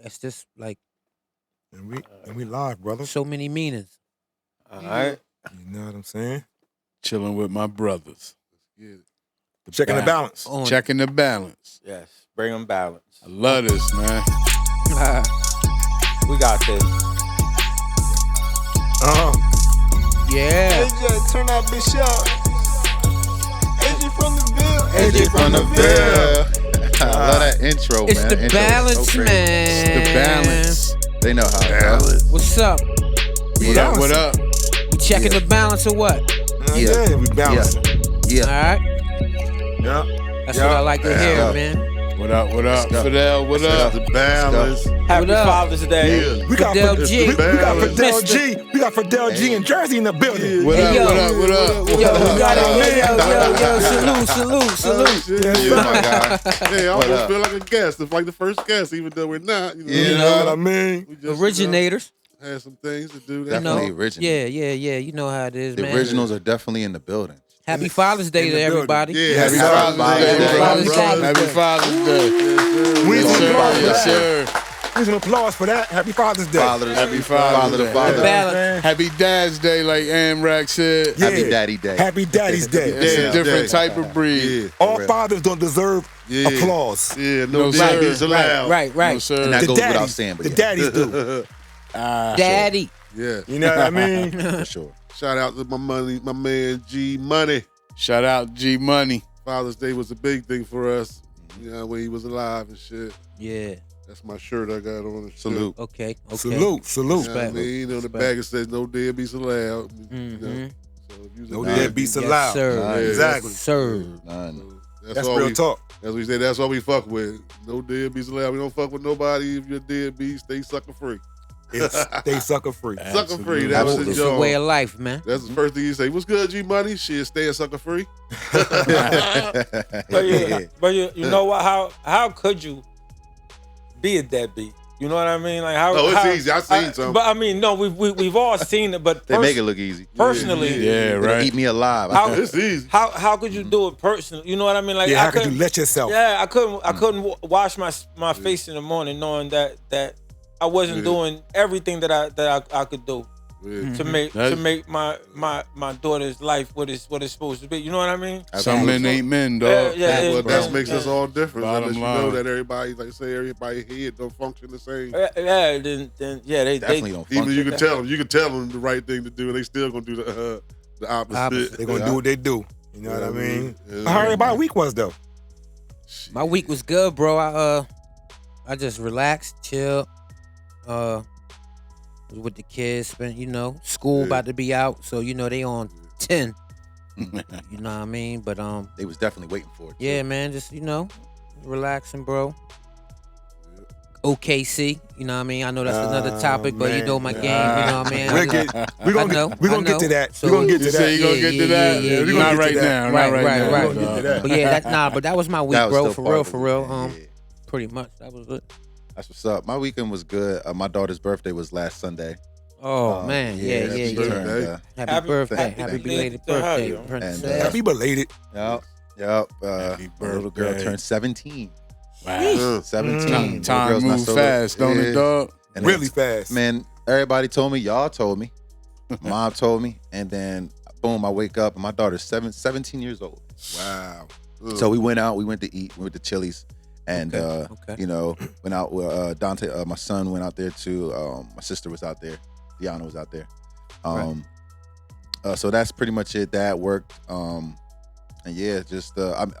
It's just like And we live, brother. so many meanings. All right. You know what I'm saying? Chilling with my brothers. Checking the balance. On. Checking the balance. Yes. Bring them balance. I love this, man. We got this. Yeah. AJ, turn that bitch up. AJ from the Ville. AJ from the Ville. I love that intro, It's man. the Intro is balance, so great. man. The balance. They know how to balance. What's up? Yeah. What up? We checking the balance or what? Yeah, we balancing. Yeah. All right. Yeah. That's what I like to hear, Yeah. man. What up? What up? go. Fidel, what up? The balance. Happy What up? Father's Day. We got Fidel G. We got Fidel Mr. G. We got Fidel G in Jersey in the building. What Hey, up? yo. What up? What up? Yo, we got it. Salute. Yeah, my God. Hey, I What almost up? feel like a guest. It's like the first guest, even though we're not. You know, You know what I mean? we just, Originators. had some things to do. You That know. Definitely original. Yeah. You know how it is, The man. originals are definitely in the building. Happy Father's Day in to the building. everybody. Yeah, Happy Father's Father's Day. Day. Happy Father's Day. Happy Father's Day. We need Yes, some sir. applause for Yes, that. sir. Need some applause for that. Happy Father's Day. Happy Father's Day. Father. Balance. Happy Dad's Day, like Amrak said. Yeah. Happy Daddy Day. Happy Daddy's Day. It's Yeah, a different yeah. type of breed. Yeah, All fathers don't deserve Yeah. applause. yeah, no No, sir. daddies allowed. Right. No, sir. And that The goes without daddies, saying, but the yeah, daddies do. Daddy. Yeah. You know what I mean? for sure. Shout out to my man G Money. Shout out G Money. Father's Day was a big thing for us. You know, when he was alive and shit. Yeah. That's my shirt I got on. Salute. Okay. Salute. You know what I Respect. mean? On the bag it says no deadbeats allowed. You know, so if you was a No dad- deadbeats Yes, allowed. sir. Nice. Exactly. Sir. None. That's all real we, talk. As we say, that's what we fuck with. No deadbeats allowed. We don't fuck with nobody. If you're deadbeat, stay sucker free. Stay sucker free. Sucker free. That was the It's a way job. of life, man. That's the first thing you say. What's good, G Money? Shit, staying sucker free. But you know what? How could you be a deadbeat? You know what I mean? Like how? Oh, it's how- easy. I seen some. But I mean, no, we've all seen it. But They make it look easy. personally, Yeah, They right. eat me alive. How- It's easy. how could you do it personally? You know what I mean? Like Yeah, I how could couldn't- you let yourself? Yeah, I couldn't wash my face in the morning knowing that I wasn't doing everything that I could do Yeah. to make That's- my daughter's life what it's supposed to be. You know what I mean? Some men ain't men, dog. Yeah, Well, yeah, that makes us all different. Bottom Unless you know line. that everybody, like I say, everybody head don't function the same. Yeah, then yeah, they Definitely don't Even function. you can tell them the right thing to do, and they still gonna do the opposite. They're going to do what they do. You know what I mean? Yeah. How everybody week was, though? My week was good, bro. I just relaxed, chilled. Was with the kids, spent, school about to be out, so they on 10. You know what I mean? But They was definitely waiting for it. yeah, man, just relaxing, bro. OKC, you know what I mean? I know that's another topic, but you man. know my game, you know what I mean? We're I gonna just- get I know. to that. So- We're gonna get You to say you that. gonna get to that? yeah, we gonna Not get right to that. now. Right, Not right right, now. right. We're gonna get to that. But yeah, but that was my week, That was bro, still for part real, of for it. real. Yeah. Pretty much, that was it. That's what's up. My weekend was good. My daughter's birthday was last Sunday. Oh, man, yeah. she birthday. turned, Happy Happy- birthday. thank Happy you. belated To her, birthday, yo. princess. And, Happy belated. Yep. Happy My little girl birthday. turned 17. Wow. 17. Time Little girl's not moves so fast, little. don't Yeah. it, dog? And Really it's- fast. Man, everybody told me. Y'all told me. Mom told me. And then, boom, I wake up and my daughter's 17 years old. Wow. So we went out. We went to eat. We went to Chili's. And, Okay. went out with Dante. My son went out there too. My sister was out there. Deanna was out there. So that's pretty much it. That worked. And yeah, just I'm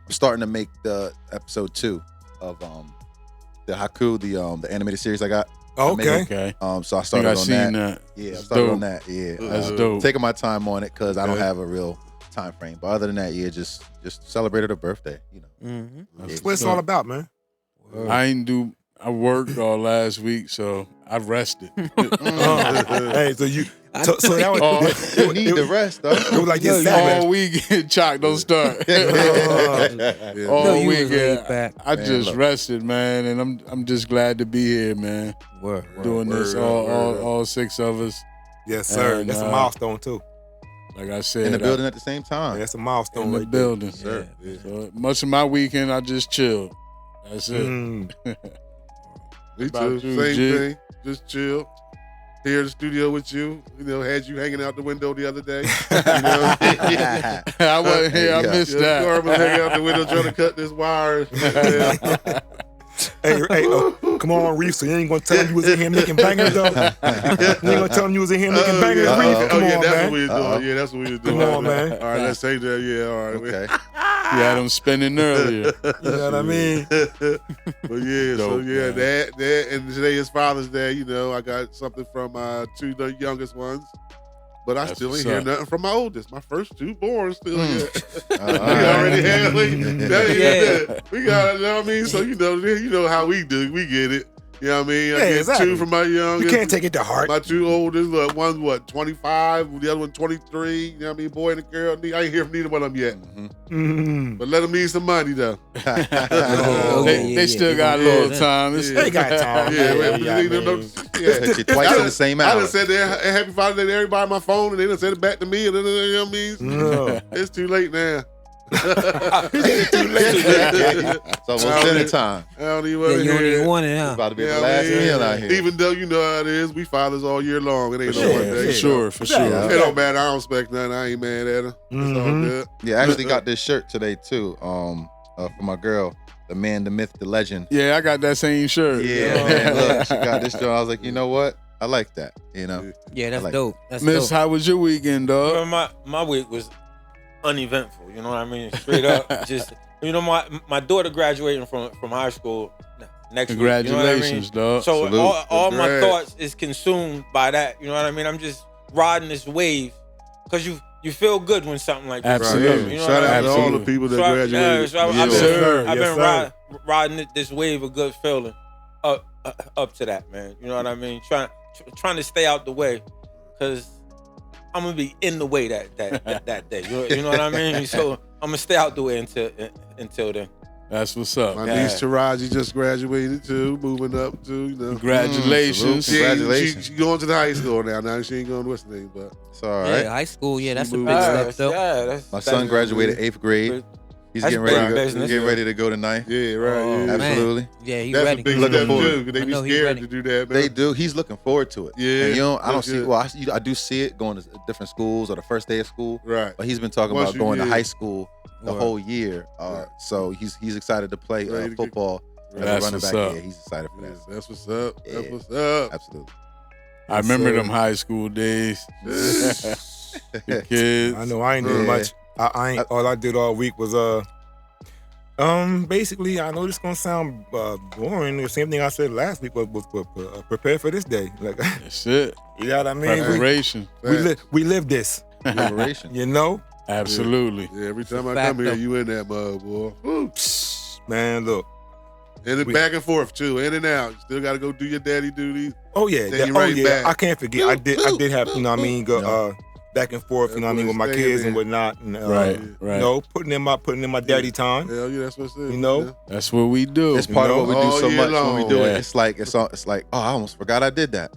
starting to make the episode 2 of the Haku, the animated series I got. Okay. Okay. So I I think started I on seen that. that. Yeah, I That's started dope. on that. Yeah, That's dope. taking my time on it because I don't Okay. have a real time frame. But other than that, yeah, just celebrated her birthday. Mm-hmm. That's what it's all about, man. I worked all last week, so I rested. Hey, so that was Oh. You need the rest, though. it was like your all Sabbath. weekend, Chalk, don't start. Yeah. All No, you was weekend, laid back. I Man, just look. rested, man, and I'm just glad to be here, man. Word. Doing this, all 6 of us. Yes, sir. And, That's a milestone too. Like I said, In the building at the same time. That's a milestone in the right there. building. Sir. So much of my weekend, I just chilled. That's it. Mm. Me About too. you, Same G? thing. Just chill. Here in the studio with you. You know, had you hanging out the window the other day. You know? I wasn't here. I Yeah. missed Yeah, that. Carmen hanging out the window trying to cut this wire. Yeah. Hey, come on, Reef. So you ain't gonna tell him you was in here making bangers, though. You ain't gonna tell him you was in here making bangers, yeah. Reef. Come yeah, on, that's man. what we was doing. Yeah, that's what we was doing. Come on, man. All right, let's say that. Yeah, all right. Okay. You had them spinning earlier. You know what I mean? But yeah, Dope, so man. that, and today is Father's Day. You know, I got something from my two the youngest ones, but I That's still ain't what's hear up. nothing from my oldest. My first two born still yet. We right. already had Yeah. we got it. You know what I mean? So you know how we do. We get it. You know what I mean? I Yeah, get exactly. two from my youngest. You can't take it to heart. My two oldest, look, one's what, 25, the other one 23. You know what I mean? Boy and a girl. I ain't hear from neither one of them yet. Mm. But let them need some money though. Oh, They still got a little time. It's- Yeah. They got time. Yeah, man. yeah, You know what I mean? yeah. You're twice in the same I hour. done said that Happy Father's Day to everybody on my phone, and they done said it back to me. And then, you know what I mean? No. It's too late now. It's almost dinner time. I don't even Yeah, want to you don't hear even it. want it, It's huh? about to be Yeah, the last I mean, meal out here. Even though you know how it is, we fathers all year long. It ain't no one day. For sure, for sure. Yeah. It don't matter. I don't expect nothing. I ain't mad at her. It's all good. Yeah, I actually got this shirt today too. For my girl, the man, the myth, the legend. Yeah, I got that same shirt. Yeah, man. Look, she got this joint. I was like, you know what? I like that. You know. Yeah, that's I like dope. That's Miss, dope. how was your weekend, dog? Remember, my week was uneventful. You know what I mean? Straight up, just my daughter graduating from high school next week. You know what I mean? Congratulations, dog. So Salute. all my Congrats. thoughts is consumed by that. You know what I mean? I'm just riding this wave because you feel good when something like this Absolutely. happens. You know Shout what I out mean? to all Absolutely. the people that So graduated. so I've Yes, been, sir. I've Yes, been sir. riding this wave of good feeling up to that, man. You know what I mean? Trying to stay out the way because I'm gonna be in the way that day. You know what I mean? So I'm gonna stay out the way until then. That's what's up. My Yeah. niece Taraji just graduated too, moving up too. You know. Congratulations. salute. Congratulations. She going to the high school now. Now she ain't going to what's the name, but It's all Yeah, right. high school. Yeah, that's a moved big up. step, though. Yeah, that's My son graduated 8th grade. He's That's getting ready. big To go, business. getting ready to go to 9th. yeah, right. Oh, yeah. man. Absolutely. Yeah, he's That's ready. a big Looking step forward. too, because they I be know he scared ready. to do that. Man. They do. He's looking forward to it. Yeah, And I don't that's see. good. Well, I do see it going to different schools or the first day of school. Right. But he's been talking Once about you- going to yeah. high school the Right. whole year. Right. So he's excited to play Ready to get- football as a That's running what's back. up. Yeah, he's excited for Yeah, that. that's what's up. That's Yeah. what's up. Absolutely. I remember sir. them high school days. The kids. I know I ain't doing Yeah. much. I ain't. All I did all week was basically, I know this gonna sound boring. The same thing I said last week was prepare for this day. Like, That's it. you know what I mean? Preparation. We live this. Liberation. You know, Absolutely. Yeah, every time I Fact, come here, though. you in that mug, boy. Woo. man. Look. And then back and forth too, in and out. You still got to go do your daddy duties. Oh yeah. Then you right back. I can't forget. I did have. You know what I mean? Go back and forth. You know what I mean? With my kids and whatnot. And, Right. You Right. know, putting in my daddy time. Hell yeah, that's what's it. You know? That's what we do. It's part of what we do all so year much when we long. do Yeah. it. It's like oh, I almost forgot I did that.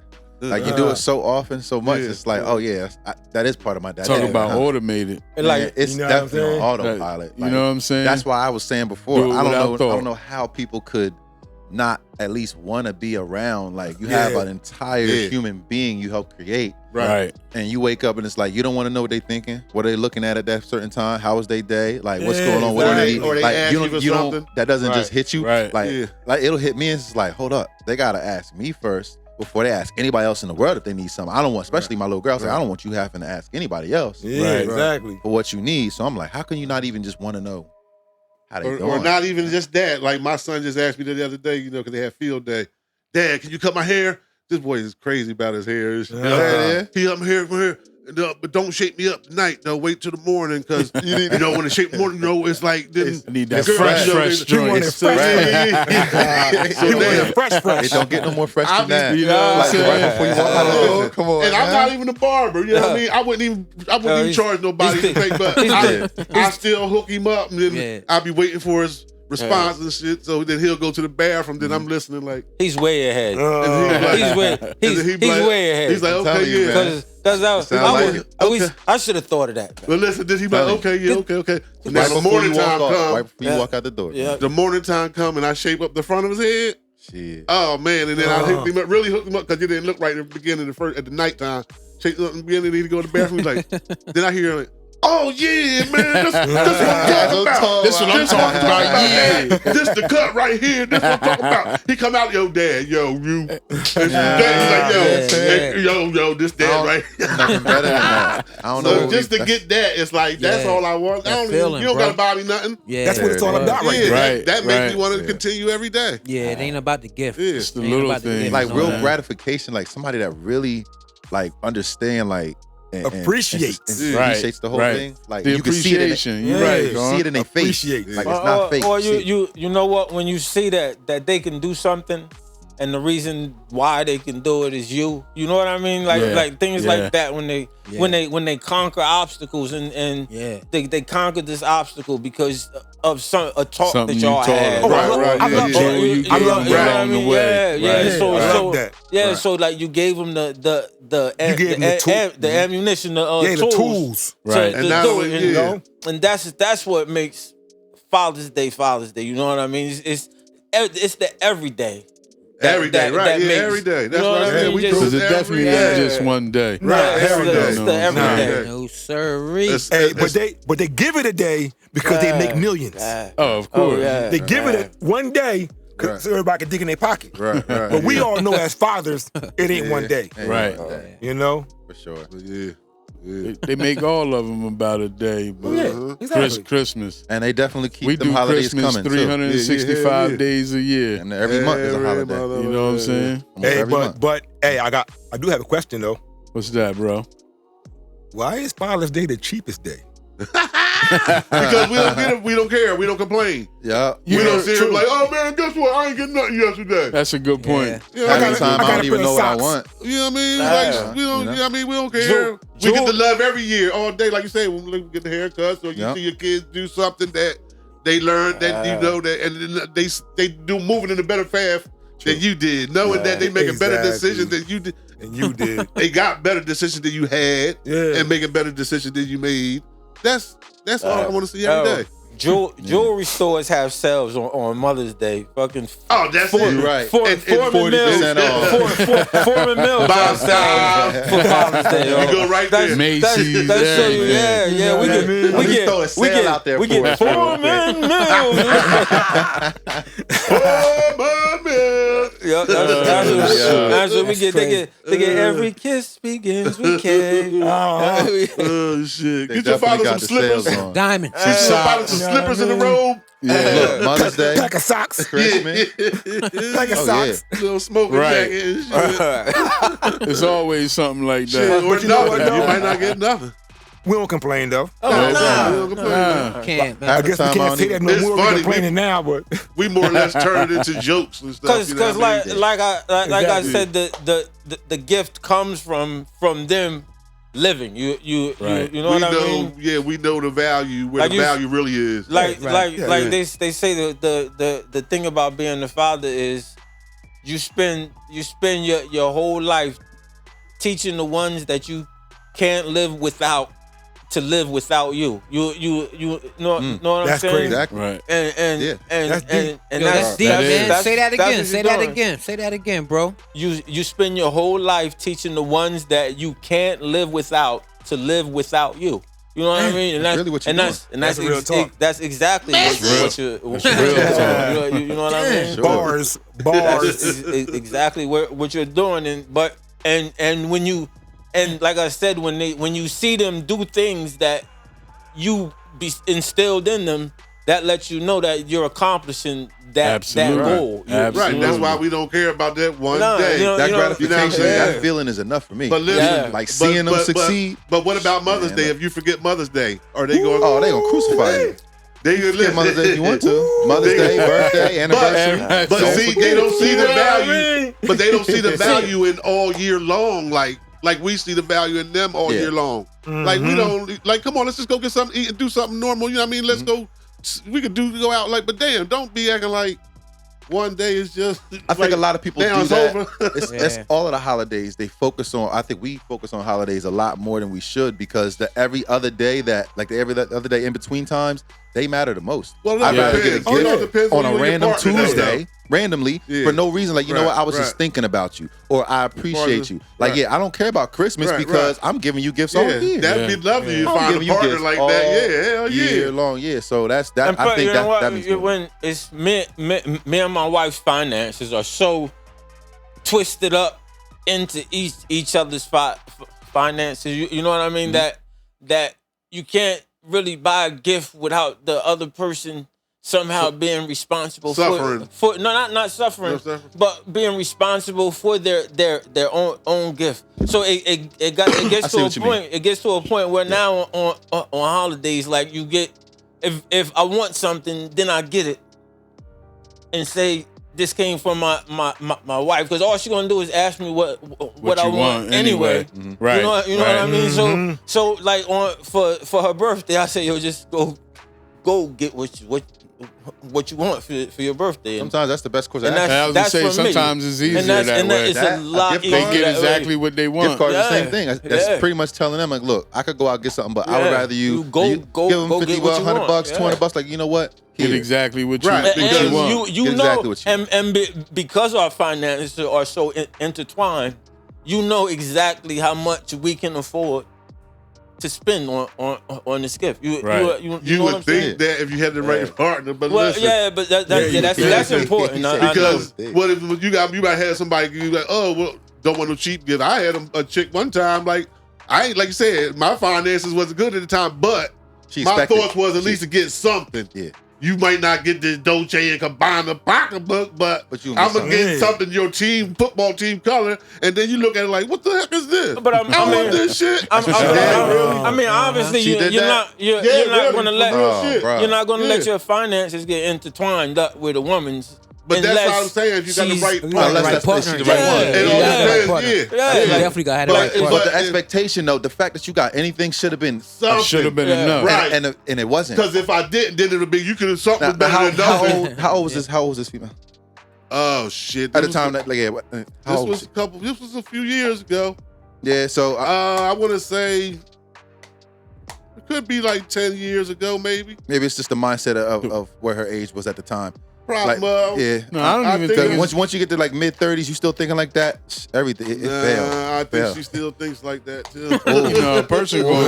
Like you do it so often, so much. Yeah. It's like, oh yeah, that is part of my dad. Talk Yeah. about Huh. automated. And like, Man, it's you know what I'm definitely saying? on autopilot. You Like, know what I'm saying? That's why I was saying before. Do it I without thought. don't know how people could not at least want to be around. Like you have an entire Yeah. human being you help create, right. and you wake up and it's like you don't want to know what they thinking, what are they looking at that certain time, how was their day, like what's Yeah, going on, what do they exactly. Or they like ask you for you don't something. that doesn't Right. just hit you, Right. like Yeah. like it'll hit me and it's like hold up, they gotta ask me first before they ask anybody else in the world if they need something. I don't want, especially my little girl, I don't want you having to ask anybody else Yeah, Right. exactly. for what you need. So I'm like, how can you not even just want to know how they Or doing? not even just that. Like my son just asked me the other day, you know, because they had field day. Dad, can you cut my hair? This boy is crazy about his hair. You know, Yeah. He cut my hair from here. But don't shake me up tonight. No, wait till the morning because you know when it shake morning, you know it's like then I need that the girl, fresh, you know, fresh they- joint. It's So, fresh. so He wanted then, fresh. It don't get no more fresh than that. You know what I'm Like saying? right before you walk out the door. Come on, and I'm man. not even a barber. You know what I mean? I wouldn't even he's- charge nobody to he's- pay, but I still hook him up, and then Yeah. I'll be waiting for his response and shit. So then he'll go to the bathroom. Then I'm listening like. he's way ahead. He's He's way ahead. He's like, telling okay, you, yeah. man. Because Sound like it. I should have thought of that. But listen, then he like, Telling okay, yeah, okay. And Right then the before morning you walk time off, come. right before you walk out the door. Yeah. The morning time come, and I shape up the front of his head. Shit. Oh man! And then I really hooked him up because he didn't look right at the beginning of at the nighttime. Chased up in the beginning, he go to the bathroom. He's like, then I hear like, "Oh yeah, man, this what I'm talking about. This what I'm talking about. Yeah, This the cut right here. This what I'm talking about." He come out, yo, dad, yo, you. And dad's like, yo, this dad right here. Nothing better than that. I don't know. So just to get that, it's like that's all I want. You don't gotta buy me nothing. Yeah, That's what it's all about, right? Yeah, that makes me want to continue every day. Yeah, it ain't about the gift. Yeah. it's the little things. Like No, real man. gratification, like somebody that really like understand, like and Appreciates. appreciates the whole Right. thing. Like The you can see it. appreciation. You You're right, see it in their face. Appreciate. Like it's not fake. Or shit. you know what? When you see that they can do something, and the reason why they can do it is you. You know what I mean? Like things like that when they conquer obstacles and Yeah. they conquer this obstacle because of a talk Something that y'all you taught had. them. Right. I love Yeah. that. You You gave know them what I along the mean? way. Yeah. Right. So I love that. so like you gave them the You gave them the ammunition, the the tools. Right. to And now do we- it. yeah. And that's what makes Father's Day. You know what I mean? It's the everyday. Every day, right? that Yeah, makes- every day. That's you know what I what I said. mean? We Just- do Because it every definitely day. ain't just one day. Right. It's Every the day. everyday. No sirree. It's- But they give it a day because they make millions. Oh, of course. They give it one day so everybody can dig in their pocket. Right. But we all know as fathers, it ain't one day. Right. You know? For sure. Yeah. They make all of them about a day, but Exactly. Christmas. And they definitely keep We them do holidays Christmas coming 365 Yeah. days a year. too. And every month is a Every holiday. mother- You know what I'm saying? Almost Hey, every month. but hey, I do have a question though. What's that, bro? Why is Father's Day the cheapest day? Because we don't get it, we don't care, we don't complain. Yeah. We don't sit here like, oh man, guess what? I ain't getting nothing yesterday. That's a good point. You know Half what I the mean? time I I got don't a even pair know of what I socks. want. You know what I mean? Like, we don't. You know? You know what I mean? We don't care. We get the love every year, all day. Like you say, when we get the haircuts, or you see your kids do something that they learned that you know that, and then they do moving in a better path than you did, knowing that they making better Exactly. decisions than you did. And you did. They got better decisions than you had, Yeah. and making better decisions than you made. That's all I want to see every day. Jewelry stores have sales on Mother's Day. Fucking Oh, that's it. You're right. Foreman 40% off. Foreman Mills Buy sales for Father's Day. yo. You go right there. Macy's, That's so you, everything. yeah. We what I mean? get, we Just get, throw a we sale get, out there we for get us real Foreman Mills. Oh, my man. Yeah, that's what we get. They get every kiss begins with K. Oh shit! They Get your definitely father got some the slippers. sales on. Diamond. Get your father some slippers in the robe. Look, Mother's Day, Pack of socks. Christmas. Pack of Oh, socks. Little smoking Right. jacket and shit. It's always something like Shit, that. or you know nothing. what, though? You might not get nothing. We don't complain though. We don't complain. Can't, man. I Half the guess we time I can't don't say even- that no It's more. funny, We're complaining now, but We more or less turn it into jokes and stuff. Cause you know what I mean? like I Exactly. said, the gift comes from them living. You Right. know what I mean? Yeah, we know the value where Like the you- value really is. Like Yeah. they say the thing about being the father is you spend your whole life teaching the ones that you can't live without to live without you. You know what I'm That's saying? crazy. Exactly. Right. And That's deep. Yo, that's deep, that man. is. Say that that's again. what Say you're that doing. again. Say that again, bro. You spend your whole life teaching the ones that you can't live without to live without you. You know what I mean? And That's really what you're that's That's real talk. That's exactly what you're real doing. You know what I mean? Sure. bars. That's exactly what you're doing. And when you like I said, when you see them do things that you be instilled in them, that lets you know that you're accomplishing that Absolutely. goal. You- Absolutely. Right, that's why we don't care about that one No, day. you know- That You know what I'm gratification, saying? that feeling is enough for me. But listen, Yeah. Like seeing them succeed. But what about Mother's Man, Day? look. If you forget Mother's Day, are they going? Oh, they gonna crucify you. They gonna Get Mother's Day if you want to. Mother's Day, birthday, anniversary. But Don't see, forget. they don't see You the know what I value. mean? But they don't see the value in all year long. Like we see the value in them all Yeah. year long. Like we don't. Like, come on, let's just go get something to eat and do something normal. You know what I mean? Let's go. We could go out. Like, but damn, don't be acting like one day is just. I think a lot of people now do it's that. over. It's all of the holidays. They focus on. I think we focus on holidays a lot more than we should because every other day in between times, they matter the most. Well, I'd rather get a it gift depends on you a and your random partner, though. Tuesday, randomly, Yeah. for no reason. Like, you know Right, what? I was just right. thinking about you, or I appreciate you. Like, right. yeah, I don't care about Christmas Right, because I'm giving you gifts all year. That'd be lovely. You I'm find giving a you partner gifts like all that. Yeah, hell yeah. year long. Yeah, so that's that. And I think you know what? that means more. When it's me and my wife's finances are so twisted up into each other's finances. You know what I mean? That you can't really buy a gift without the other person somehow being responsible Suffering. for not suffering, but being responsible for their own gift. So it gets to a point. It gets to a point where now on holidays, like you get, if I want something, then I get it, and say this came from my wife, because all she's gonna do is ask me what I want anyway. Mm-hmm. Right. You know what I mean? So like for her birthday, I say, yo, just go get what you want for your birthday. Sometimes that's the best course. And I was gonna say, sometimes it's easier that way. It's a lot gift easier. card, They get that exactly way. what they want. Gift card is the same Yeah. thing. That's Yeah. pretty much telling them, like, look, I could go out and get something, but I would Yeah. rather you Go give them go 50 get what you $100, want. $200. Like, you know what? Get Here. exactly what you, Right, what because you And want. you Get know, exactly what you want. because our finances are so intertwined, you know exactly how much we can afford to spend on this gift. Right. You know You what I'm would think saying? that if you had the right partner, but Well, listen. yeah, but that's important. I know. Because what if you might have somebody you like, oh, well, don't want no cheap gift. I had a chick one time, like, I ain't, like you said, my finances wasn't good at the time, but She my expected- thoughts was at least to get something. Yeah. You might not get this Dolce and Gabbana pocketbook, but you gonna I'm get gonna get something your football team color, and then you look at it like, what the heck is this? But I want mean, this shit. I mean, obviously, She did you're that? not you're Yeah, not really, gonna for let real shit. bro. you're not gonna let Yeah. your finances get intertwined up with a woman's. But that's unless what I'm saying. If you got the she's- right You got the partner, right Unless partner. she's the right Yeah. one. it all Yeah. depends. Partner. Yeah, Yeah. You Like- definitely gotta have the but- right partner. But the But- expectation, though, the fact that you got anything should have been, something. Should have been Yeah. enough. Right. and it wasn't. Because if I didn't, then it would be you could have something Now, better than nothing. how old was this? How old was this female? Oh shit! At the This time was- that, like, yeah, how this old was This was a few years ago. Yeah, so I want to say it could be like 10 years ago, maybe. maybe it's just the mindset of where her age was at the time. Probably. Like, yeah. No, I don't I even think think it was- Once you get to like mid-30s, you still thinking like that. Everything it failed. I think Failed. she still thinks like that too. you know, a person going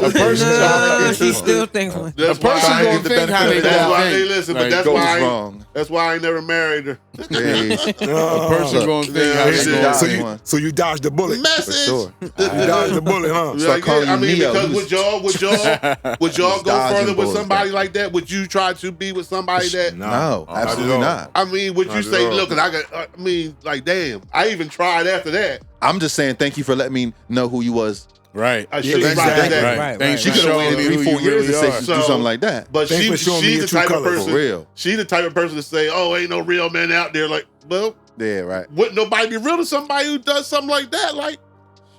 a person Nah, to she still thinks. That's a person why I gonna ain't- think how they That's why gonna they think. listen, but Like, that's goes why wrong. that's why I ain't never married her. Yeah, A person Look, gonna think yeah, how they shit. gonna So think. you you dodged the bullet. Message. for sure. You dodged the bullet, huh? Start calling I you mean, Neo. because You would y'all go dodging further with bullets, somebody man. like that? Would you try to be with somebody that? No, Not at absolutely all. not. I mean, would you Not at say, all. look, I got? I mean, like, damn, I even tried after that. I'm just saying thank you for letting me know who you was. Right. I should have exactly. tried that. Right. Right, Thanks She for could have showing waited me who 3-4 you years really to say are. do So- something like that. But Thanks for showing me she's your the true type of colors. person. For real. She's the type of person to say, "Oh, ain't no real man out there." Like, well, Yeah, right. wouldn't nobody be real to somebody who does something like that? Like,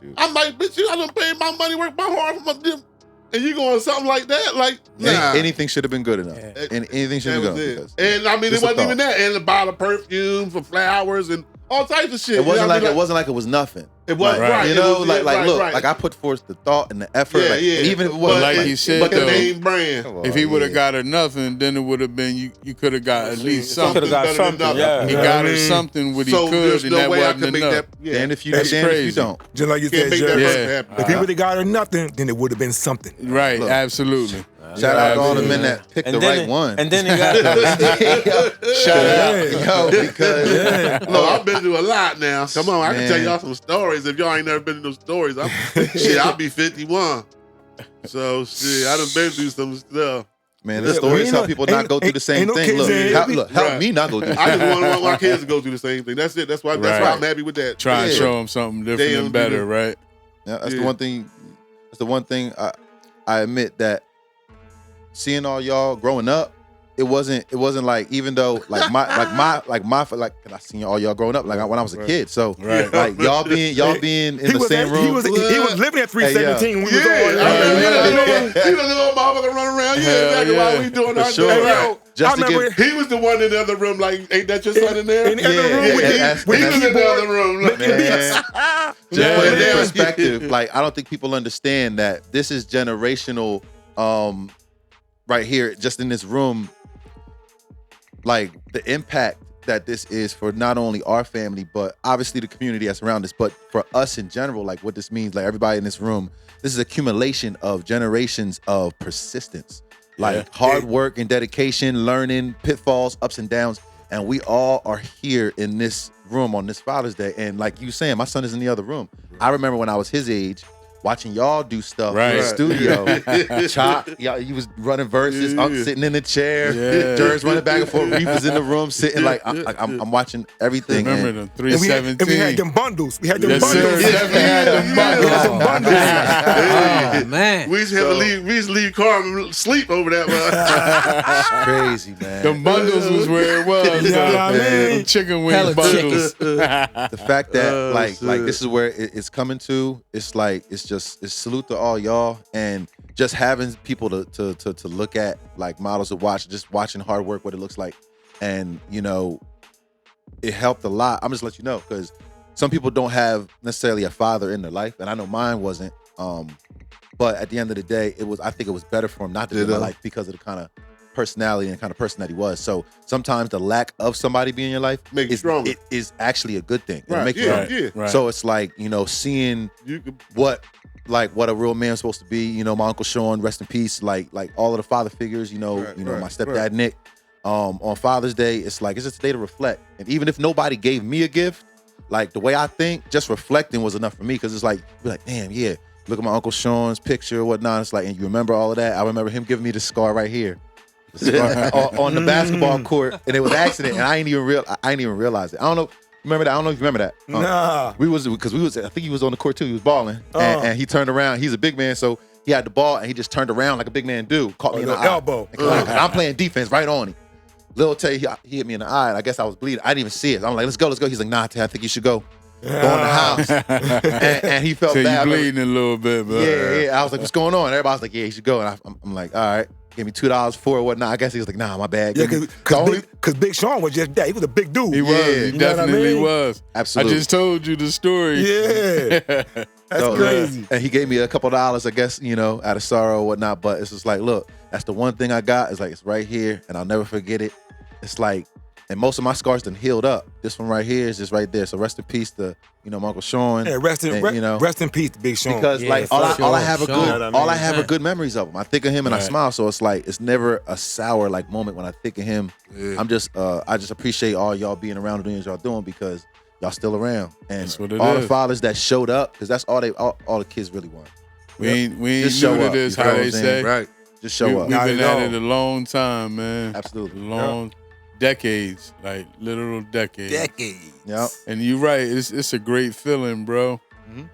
Shoot. I'm like, bitch, I done paid my money, work my hard for my damn, and you going something like that? Like, nah. Anything should have been good enough. Yeah. And anything should That have was been it. good. And I mean, it Just a wasn't even thought. that. And a bottle of perfume for flowers and all types of shit. It wasn't You know what I like mean? it wasn't like it was nothing. It wasn't Right. right. You It know, was- like right, look, right. like I put forth the thought and the effort. Yeah, like, yeah. even if it But wasn't like you said, but the though, name brand. Come on, If he would have yeah. got her nothing, then it would have been you could have got at least Could something. have got better than something. nothing. Yeah. He Yeah, got I her mean, something what he So could, there's and no that way I wasn't could make enough. that. Yeah. And if you That's and if you crazy. don't. Just like you Can't said, make that Jerry. person Yeah. happy. If he would have got her nothing, then it would have been something. Right, Look. absolutely. Shout out to all the Absolutely. men that picked the right one. And then he got Shout out. Yo, because Look, I've been through a lot now. Come on, I can Man. tell y'all some stories. If y'all ain't never been to those stories, I'll be 51. So shit, I done been through some stuff. man, the Yeah, stories ain't help no- people not ain't- go through the same ain't no thing. kids Look, in help, here. look, help Right. me not go through the I same just thing. want my kids to go through the same thing. That's it. That's why Right. I'm happy with that. Try and Yeah. show him something different Damn, and better, dude. right? Yeah, that's Yeah. the one thing. That's the one thing I admit that seeing all y'all growing up, it wasn't like, even though like I seen all y'all growing up like when I was a kid. So Right. like y'all being in the same room. He was living at 317 when we was Yeah, all he was a little motherfucker running around. Yeah, Hell exactly. yeah. Why we doing For our sure. thing. Yo, Just I to remember get- He was the one in the other room. Like, ain't that your son in there? in the other room Yeah, with yeah, the- that's- with He the was in the keyboard. other room. Like, Man, just put it in Yeah. perspective. Like I don't think people understand that this is generational right here, just in this room, like the impact that this is for not only our family, but obviously the community that's around us, but for us in general, like what this means, like everybody in this room, this is accumulation of generations of persistence, like hard work and dedication, learning, pitfalls, ups and downs. And we all are here in this room on this Father's Day. And like you saying, my son is in the other room. I remember when I was his age, watching y'all do stuff in the studio. Chop, y'all, you was running verses, sitting in the chair. Jer's running back and forth. Reef was in the room sitting like I'm watching everything. Remember them 317. And we had them bundles. We had them bundles. Sir, definitely had them bundles. We had them bundles. Oh man, We used to leave Carmen sleep over that one. Crazy, man. Them bundles was where it was. You know what I man. mean? Them chicken wing Hella bundles. The fact that like shit. this is where it's coming to. It's like it's salute to all y'all, and just having people to look at, like models to watch, just watching hard work, what it looks like, and you know, it helped a lot. I'm just let you know because some people don't have necessarily a father in their life, and I know mine wasn't. But at the end of the day, I think it was better for him not to be in my life because of the kind of personality and kind of person that he was. So sometimes the lack of somebody being in your life Make you stronger. It is actually a good thing. It'll Right, make you yeah, stronger. yeah. Right. So it's like, you know, seeing what a real man's supposed to be. You know, my Uncle Sean, rest in peace. Like all of the father figures. You know, my stepdad Nick. On Father's Day, it's just a day to reflect. And even if nobody gave me a gift, like the way I think, just reflecting was enough for me. Because it's like, be like, damn, yeah. Look at my Uncle Sean's picture or whatnot. It's like, and you remember all of that. I remember him giving me the scar right here. On the basketball court, and it was an accident, and I ain't even realize it. I don't know. Remember that? I don't know if you remember that. Nah. I think he was on the court too. He was balling, and he turned around. He's a big man, so he had the ball, and he just turned around like a big man do. Caught me in the eye. elbow. And I'm playing defense right on him. Lil Tay, he hit me in the eye, and I guess I was bleeding. I didn't even see it. I'm like, let's go. He's like, nah, Tay, I think you should go. Go in the house. and he felt So bad. you bleeding a little bit, but Yeah. I was like, what's going on? Everybody was like, yeah, you should go. And I'm like, all right. Gave me $2 for it, whatnot. I guess he was like, nah, my bad. Yeah, because Big Sean was just that. He was a big dude. he was. He You know what I definitely mean? was. Absolutely. I just told you the story. Yeah. That's So, crazy. And he gave me a couple $, I guess, you know, out of sorrow or whatnot. But it's just like, look, that's the one thing I got. It's like, it's right here, and I'll never forget it. It's like, and most of my scars done healed up. This one right here is just right there. So rest in peace to, you know, my Uncle Sean. Yeah, rest in peace to Big Sean. Because Yeah, like for all I sure. have Sean. all I have are good memories of him. I think of him and I Right. smile. So it's like it's never a sour like moment when I think of him. Yeah. I'm just I just appreciate all y'all being around doing what y'all doing because y'all still around. And That's what it all is. the fathers that showed up, because that's all the kids really want. We ain't Just new show to up, this, you how know what they I'm say. saying? Right. Just show up. We've Not been at at all. it a long time, man. Absolutely. Long decades, like literal decades. Decades. Yep. And you're right. It's a great feeling, bro. Mhm.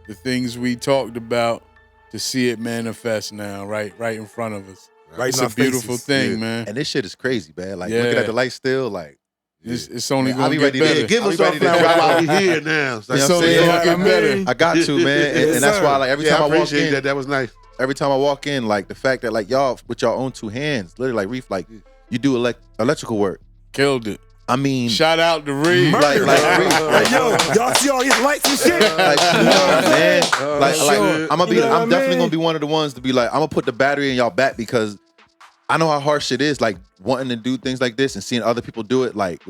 The things we talked about, to see it manifest now, right in front of us. Right It's in a our beautiful faces. thing, Yeah. man. And this shit is crazy, man. Like Yeah. looking at the light still, like It's only Man, I'll gonna be get ready to- better. Yeah, Give I'll us be our ready to flower drop while out. we here now. It's like, You know It's what I'm only saying? gonna get better. I got to, man. And that's why like every yeah, time I I walk appreciate in, that. That was nice. every time I walk in, like the fact that like y'all with your own two hands, literally like Reef, like you do electrical work. Killed it. I mean, Shout out to Reed. Murder. like Reef, Hey, yo, y'all see all these lights and shit? like come on, man. Like sure. I'm gonna be, You know what I I'm definitely mean? gonna be one of the ones to be like, I'm gonna put the battery in y'all back because I know how hard shit is. Like wanting to do things like this and seeing other people do it, like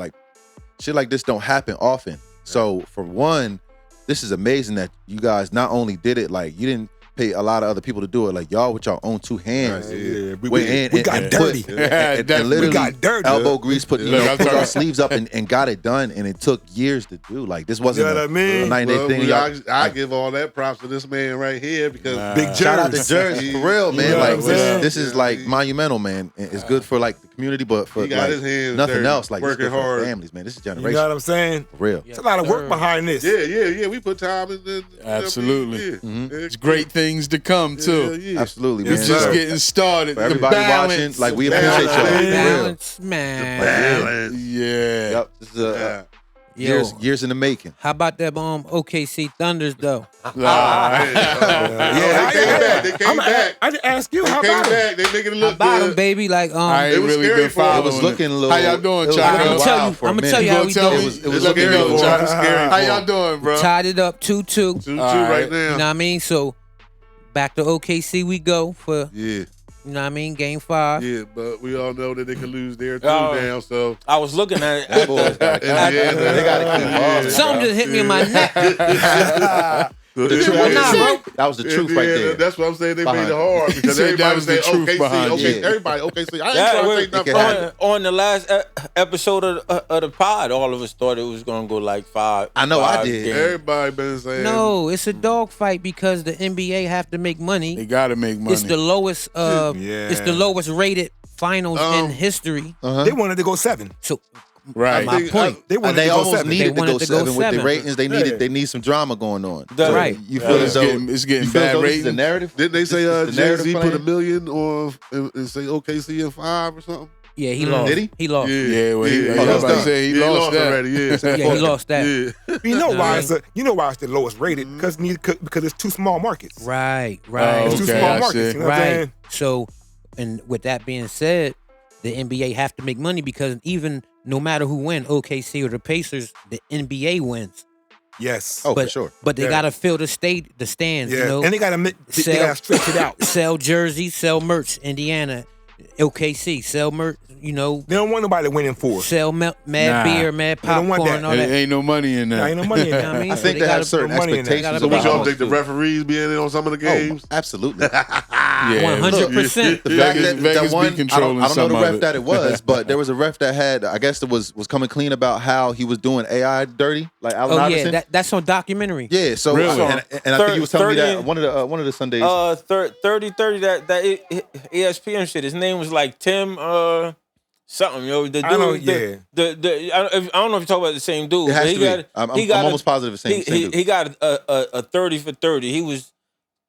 shit like this don't happen often. So for one, this is amazing that you guys not only did it, like you didn't pay a lot of other people to do it, like y'all with your own two hands. Yeah, went we in got and dirty. put- and literally We got dirty. elbow grease, put Look, I'm put our talking- sleeves up and got it done, and it took years to do. Like this wasn't You know what I mean? a night-and-day Well, thing. Y'all- I give all that props to this man right here because Big Shout out to Jerz. Jersey for real, man. know what Like I'm saying? this is like Yeah. monumental, man. And it's good for like the community, but for he got like his hands nothing dirty, else. Like this is working good for our hard. families, man. This is You know generation what I'm saying? for real. It's a lot of work behind this. Yeah. We put time in. Absolutely. Yeah. Mhm. It's great things to come too. Yeah. Absolutely, We're man. just So, getting started. for The everybody balance. watching, like we appreciate y'all. For real. Balance, man. Balance. Yeah. Yep. This is Yeah. Yo, years in the making. how about that OKC Thunders though? Nah. Yeah, they came back. They came back. I just ask you, They how came about it? back. They making it How look about them, good. baby? Like I It ain't was really scary been for 'em. following It was looking a little. How y'all doing, it was Chaco? looking I'ma tell you- wild for a I'ma minute. tell you You how gonna we tell doing. me? It was It's looking scary good. for 'em. It's scary How for y'all 'em. doing, bro? Tied it up 2-2. 2-2 All right right. now. You know what I mean? So back to OKC we go for Yeah. You know what I mean? Game 5. Yeah, but we all know that they can lose there too Oh. now. So I was looking at That boys gotta keep- they gotta keep balling. Something just hit me in my neck. The truth Well, is- nah, bro. that was the truth right there. That's what I'm saying. They Behind made it hard because said that everybody was the say truth OKC, behind okay, it. everybody OKC. I ain't Yeah, trying to well, say nothing. it can on the last episode of the pod, all of us thought it was gonna go like 5. I know, I 5 did. games. Everybody been saying No, it's a dog fight because the NBA have to make money. They gotta make money. It's the lowest. It's the lowest rated finals in history. They wanted to go 7. So right. my point. They wanted They to go almost 7. needed They to go wanted to go 7 with the 7. ratings. They need some drama going on. Right. You feel as though it's getting you feel as bad though this is the ratings. narrative. Didn't they say This is the Jay narrative Z put playing? $1 million on and say OKC in 5 or something? Yeah, he lost. Did he? He lost. Yeah, well, he, Yeah, I he was lost about to that. say he Yeah, lost that. already. Yeah, Yeah, he lost that. Yeah. You know why Right. it's the lowest rated because it's 2 small markets. Right. It's 2 Okay, small I markets. see. You know what I'm Right. saying? So, and with that being said, the NBA have to make money because even no matter who win, OKC or the Pacers, the NBA wins. Yes. Oh, but, for sure. But they Yeah. gotta fill the stands. yeah. You know, And they gotta stretch it out. sell jerseys, sell merch. Indiana, OKC, sell merch. You know, They don't want nobody winning 4. sell mad Nah. beer, mad They don't want popcorn, that. all There that. ain't no money in There that. ain't no money in You know that. what I mean? I So think they have gotta certain put money in that. expectations. So what about y'all how think the it's referees being in on some of the games? Oh, absolutely. Yeah, 100%. The fact Vegas- that Vegas be one, I don't controlling know the some of ref it. that it was, but there was a ref that had, I guess, that was coming clean about how he was doing AI dirty, like Allen Oh Iverson. yeah, that's on documentary. Yeah, so Really? and I think you was telling me 30 that one of the Sundays. 30 that ESPN shit. His name was like Tim something. Yo, the dude. I know, I don't know if you talk about the same dude. it has but to be. I'm almost positive it's the same dude. He got a 30 for 30. He was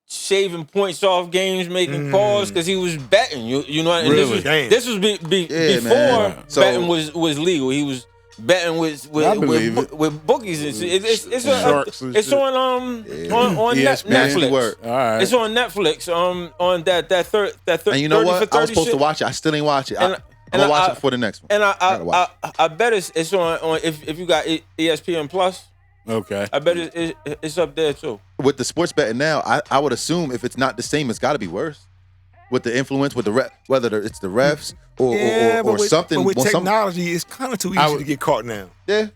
shaving points off games, making calls because he was betting. You know, and Really? this was Yeah, before man. So- betting was legal. He was betting with I believe it. with bookies. It's Sharks and it's shit. on on ESPN. Nasty Netflix. work. All right. It's on Netflix. On that 30 And you know 30 what? for 30 I was supposed shit. to watch it. I still ain't watch it. And- I'm gonna watch I- it before the next one. And gotta watch I bet it's on if you got ESPN Plus. Okay. I bet it's up there too. With the sports betting now, I would assume if it's not the same, it's got to be worse. With the influence, with the whether it's the refs or something. But with well, technology, it's kind of too easy to get caught now. yeah.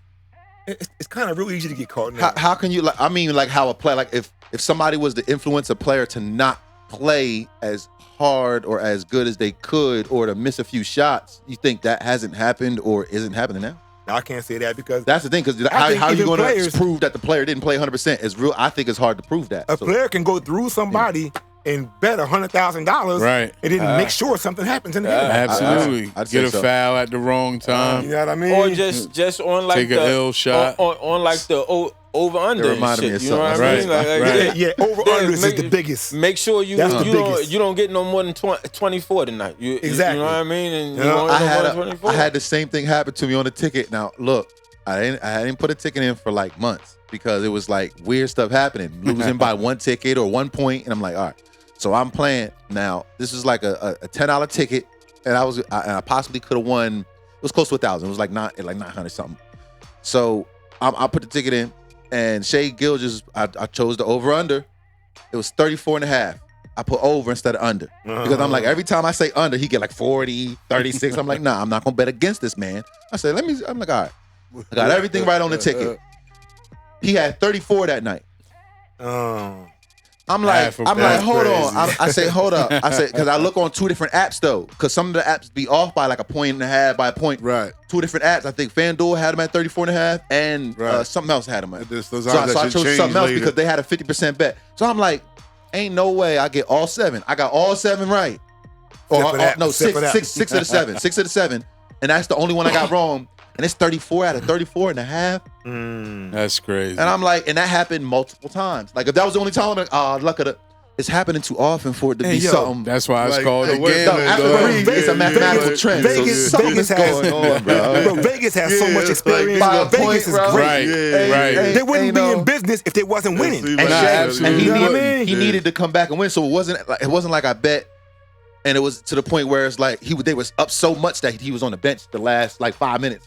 It's kind of real easy to get caught now. How can you like? I mean, like how a play, like if somebody was to influence a player to not play as hard or as good as they could, or to miss a few shots, you think that hasn't happened or isn't happening now? No, I can't say that because That's the thing, because I think how are you even going to players- prove that the player didn't play 100% is real? I think it's hard to prove that. a So, player can go through somebody and bet $100,000, Right. and then make sure something happens in the game. Absolutely. I'd say Get a so. foul at the wrong time. You know what I mean? Or just on like Take the a ill shot. on like the over under. It reminded me of You know what something. I mean? Right, Like, right. yeah, over unders is the biggest. Make sure you That's the you biggest. don't get no more than 24 tonight. Exactly. You know what I mean? And you Yeah. don't I get no had more than 24. I had the same thing happen to me on the ticket. Now look, I didn't put a ticket in for like months because it was like weird stuff happening, losing by 1 ticket or 1 point, and I'm like, all right. So I'm playing now. This is like a $10 ticket, and I possibly could have won. It was close to 1,000. It was like 900 something. So I put the ticket in, and Shea Gilgis, I chose the over under. It was 34.5. I put over instead of under because I'm like, every time I say under, he get like 40, 36. I'm like, nah, I'm not gonna bet against this man. I'm like, all right. I got everything right on the ticket. He had 34 that night. I'm like, hold on. I say, hold up. I say, because I look on 2 different apps though, because some of the apps be off by like 1.5 by a point. Right. 2 different apps. I think FanDuel had him at 34.5, and Right. something else had him at. Those So I odds that should chose change something else later. because they had a 50% bet. So I'm like, ain't no way I get all 7. I got all 7 right. Except for that. No, Except for that. 6 of the 7. 6 of the 7. And that's the only one I got wrong. And it's 34 out of 34.5. That's crazy. And I'm like, and that happened multiple times. Like if that was the only time, I'm like, luck of the. It's happening too often for it to be something. That's why it's Like, called a wait a game. minute, After dog. Marie, it's a mathematical trend. Vegas- so something Vegas is has- going on, bro. Bro, Vegas has so Yeah, much it's experience. By a Vegas point, is bro. great. Right, Yeah, right. They wouldn't Ain't be no- in business if they wasn't winning. See, And right. Shaq, absolutely. and he You know what I needed, mean? he needed to come back and win. So it wasn't like I bet, and it was to the point where it's like they was up so much that he was on the bench the last like 5 minutes.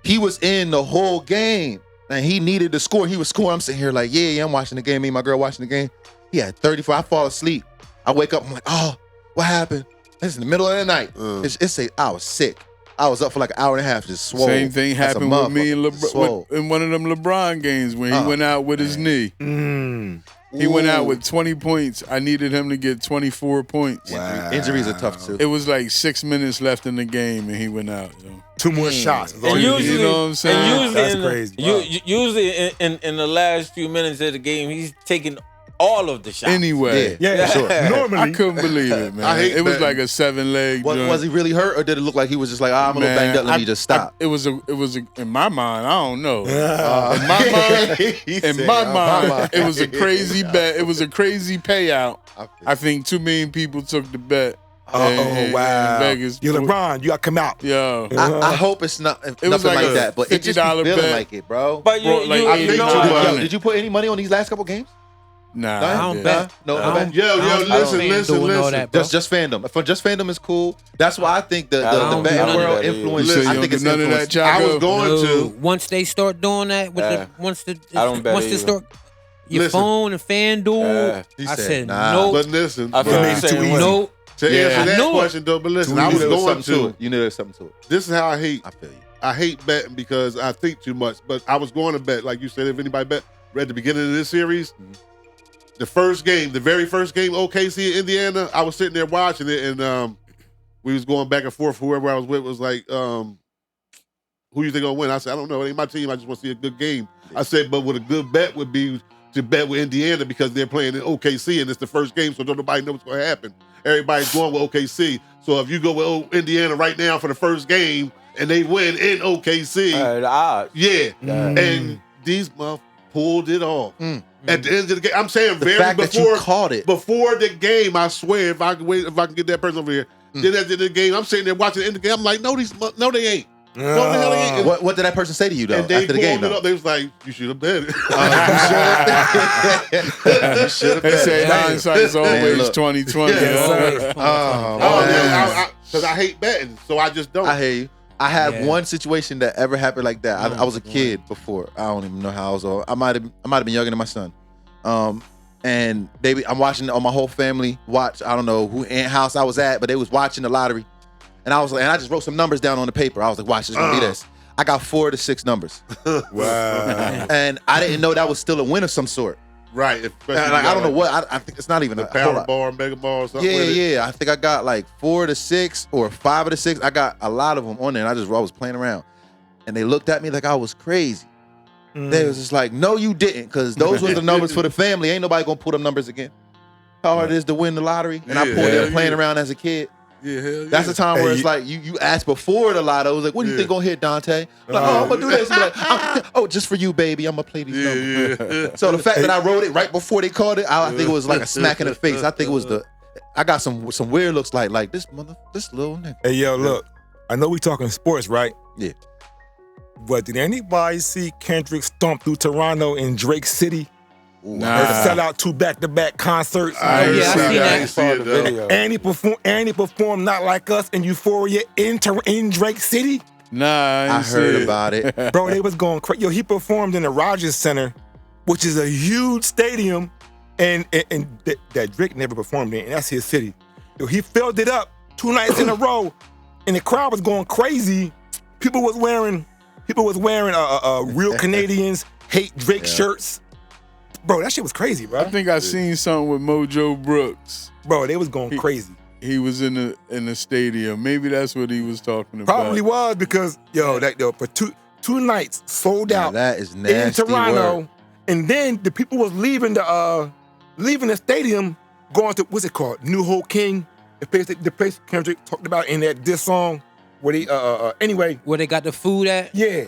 He was in the whole game, and he needed to score. He was scoring. I'm sitting here like, yeah, I'm watching the game. Me and my girl watching the game. He had 34. I fall asleep. I wake up. I'm like, oh, what happened? It's in the middle of the night. I was sick. I was up for like an hour and a half, just swole. Same thing happened with me and swole. in one of them LeBron games when he went out with his knee. He went out with 20 points. I needed him to get 24 points. Wow. Injuries are tough too. It was like 6 minutes left in the game, and he went out. You know? 2 more shots. And usually, you know what I'm saying? That's crazy. Usually in the last few minutes of the game, he's taking all of the shots. Anyway. Yeah, sure. Normally. I couldn't believe it, man. It was like a 7-leg joint. Was he really hurt, or did it look like he was just like, I'm a little banged up, let me just stop? It was in my mind, I don't know. In my mind, it was a crazy bet. It was a crazy payout. I think too many people took the bet. Wow. In Vegas. You're LeBron, you gotta come out. Yo. I hope it's not nothing like that, but it just be feeling bet. like it, bro. But did you put any money on these last couple games? Nah, I don't bet. No, listen. Just fandom. For just fandom is cool. That's why I think the betting world influence. So I think it's none of that. I was going to. Once they start doing that, once they start your Listen. phone and FanDuel, I said no. But listen, I feel the same way. No. to answer that know it. question though, but listen, I was going to. You knew there was something to it. This is how I hate. I feel you. I hate betting because I think too much. But I was going to bet, like you said, if anybody bet at the beginning of this series, the very first game, OKC in Indiana, I was sitting there watching it, and we was going back and forth. Whoever I was with was like, who you think gonna win? I said, I don't know. It ain't my team. I just want to see a good game. I said, but what a good bet would be to bet with Indiana because they're playing in OKC and it's the first game, so nobody knows what's going to happen. Everybody's going with OKC. So if you go with Indiana right now for the first game and they win in OKC, the odds. yeah. And these motherfuckers pulled it off. At the end of the game, I'm saying That you caught it. Before the game, I swear, if I can get that person over here, then at the end of the game, I'm sitting there watching the end of the game. I'm like, no, they ain't. No, the hell they ain't. What did that person say to you though And they after the game? pulled it up. They was like, you should have bet it. You should have They bet say it. hindsight's always look. 2020. Because I hate betting, so I just don't. I hear you. I had one situation that ever happened like that. I was a kid before. I don't even know how I was old. I might have been younger than my son. And I'm watching my whole family watch. I don't know who house I was at, but they was watching the lottery. And I was like, and I just wrote some numbers down on the paper. I was like, watch, it's gonna be this. I got 4 of the 6 numbers. Wow. And I didn't know that was still a win of some sort. Right. I don't know what. I think it's not even a a whole lot. Powerball, Mega Ball, or something. Yeah. I think I got like 4 of the 6 or 5 of the 6. I got a lot of them on there, and I was playing around. And they looked at me like I was crazy. They was just like, no, you didn't, because those were the numbers for the family. Ain't nobody gonna pull them numbers again. How hard it is to win the lottery. And I pulled them playing around as a kid. Yeah, hell yeah. That's the time where it's like you asked before the lotto. It was like, what do you think gonna hit, Dante? I'm like, I'm gonna do this. I'm like, just for you, baby. I'm gonna play these numbers. So the fact that I wrote it right before they called it, I think it was like a smack in the face. I think it was I got some weird looks like this little nigga. Hey, yo, look, I know we talking sports, right? Yeah. But did anybody see Kendrick stomp through Toronto in Drake City? Nah. Sell out 2 back-to-back concerts. I see that. And he performed Not Like Us and Euphoria in Drake City. Nah, I heard about it. Bro, they was going crazy. Yo, he performed in the Rogers Center, which is a huge stadium, and that Drake never performed in, and that's his city. Yo, he filled it up 2 nights in a row, and the crowd was going crazy. People was wearing real Canadians hate Drake shirts. Bro, that shit was crazy, bro. I think I seen something with Mojo Brooks. Bro, they was going crazy. He was in the stadium. Maybe that's what he was talking about. Probably was because for two nights sold out. That is nasty in Toronto, word. And then the people was leaving the stadium, going to what's it called, New Hope King, the place Kendrick talked about in that diss song. Where they anyway, Where they got the food at? yeah.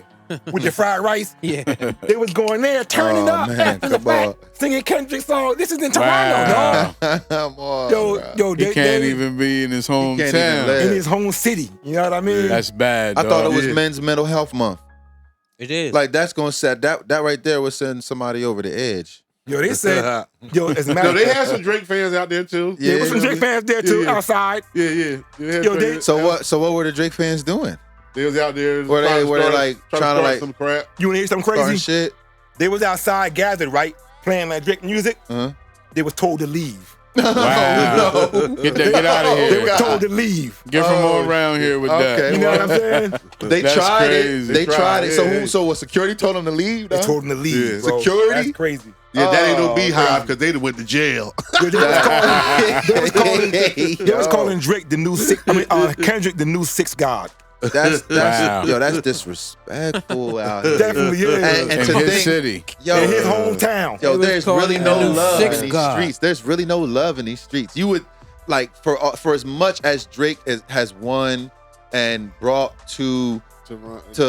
With the fried rice. Yeah. They was going there, turning up after the fact, singing Kendrick's song. This is in Toronto, dog. Come on, Yo, He can't even be in his hometown. in his home city. You know what I mean? That's bad. I thought it dog. was Men's Mental Health Month. It is. Like that's gonna set that right there was setting somebody over the edge. Yo, they said, as a matter No, of they fact, had some Drake fans out there too. there was some Drake fans there too, Yeah. outside. Yeah. Yo, So what were the Drake fans doing? They was out there. Were they like trying to like some crap? You wanna hear something starting crazy? shit? They was outside gathered, right? Playing like Drake music. Uh-huh. They was told to leave. Wow. Get out of They here. were told to leave. Get from all around here with Okay. You know what I'm saying? They That's tried crazy. it. They tried it. So Yeah. who? So what? Security told them to leave. They though? told him to leave. Yeah. Bro. Security? That's crazy. Yeah, that ain't no Oh, beehive because they done went to jail. They was calling Drake the new six. Kendrick the new sixth god. That's Wow. yo, that's disrespectful out here. Definitely is. And in to his think, city. yo, In his hometown. yo, They was there's calling really him no the new love sixth in these god. streets. There's really no love in these streets. You would like for as much as Drake has won and brought to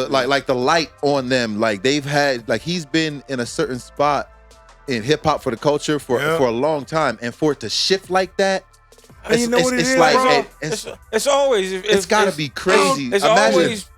like the light on them. Like they've had like he's been in a certain spot in hip hop for the culture for a long time, and for it to shift like that. And you know what it is, like bro? It's always it's got to be crazy. It's Imagine. always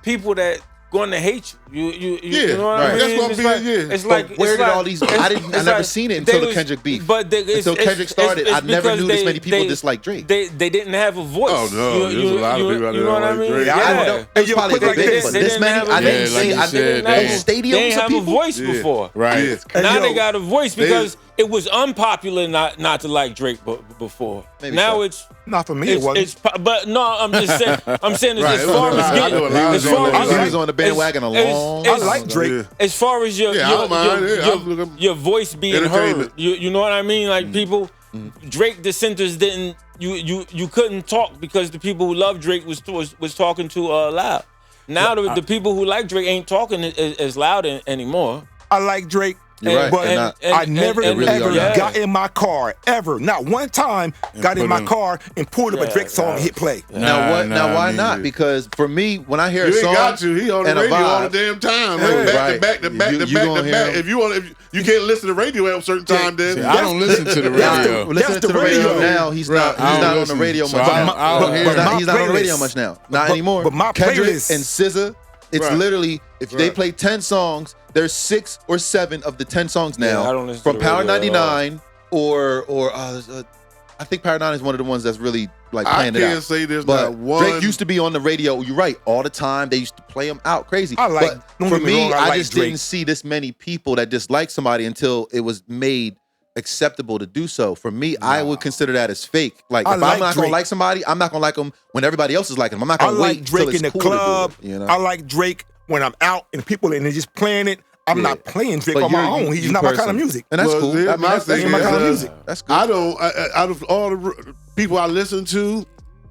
people that going to hate you. You know what right. I mean? That's gonna It's be like, yeah. it's But like where it's did like- all these? it's- I it's never like seen it they until the was- Kendrick beef. But Until Kendrick started, I never knew this many people dislike Drake. They didn't have a voice. Oh, no, there's a lot of people out there You know what that I like mean? Drake. Yeah, I know. It was Hey, yo, probably put like big, this. but They this didn't many, have a I didn't voice. see. Like you I said, didn't they- know stadiums They ain't of have a people. voice Yeah. before. Right. Hey, Now yo. they got a voice because it was unpopular not to like Drake before. Maybe Now so. it's Not for me, it wasn't. but no, I'm just saying. I'm saying Right, as it was far a lot- as I know a getting, lot as of far people as He was on the bandwagon a long I it's- like Drake. Yeah. as far as your Yeah, I don't mind. Yeah, your voice being heard, Entertainment. you know what I mean? Like people, Drake dissenters didn't you couldn't talk because the people who love Drake was talking too loud. Now the people who like Drake ain't talking as loud anymore. I like Drake. You're right. But They're not. I never and- really ever are not. got in my car, ever. Not one time got in put my in- car and pulled up a Drake song and hit play. Now what? Now why me not? neither. Because for me, when I hear a You ain't song, got to. He on the and a radio all the vibe, damn time. Yeah. Like back Right. to back to back You- to you back gonna to hear back. him. If you can't listen to radio at a certain time, then See, I don't listen to the radio. listening That's to the the radio radio. now, he's not. I He's don't not on the listen. radio So much. I now. don't- I don't hear He's not- him. he's not on the My radio playlist- much now. Not but- anymore. but my Kendrick playlist- and SZA, it's Right. literally if they Right. play 10 songs, there's 6 or 7 of the 10 songs now I don't listen from to the Power radio at all. 99 or I think Power 99 is one of the ones that's really like I playing it can't out. say there's But not one. Drake used to be on the radio. You're right, all the time. They used to play him out crazy. I like- but don't for get me me, wrong, I I like just Drake. didn't see this many people that dislike somebody until it was made acceptable to do so. For me, I would consider that as fake. Like I if like I'm not gonna Drake. like somebody, I'm not gonna like them when everybody else is liking them. I'm not I gonna like wait till Drake it's in the cool to do club. it, you know? I like Drake when I'm out and people and they're just playing it. I'm Yeah. not playing Drake But on my you're- own. He's you not my kind of personally. music. And that's Well, cool. yeah, I mean, my that's thing my kind of is, music. That's cool. I don't. Out of all the people I listen to,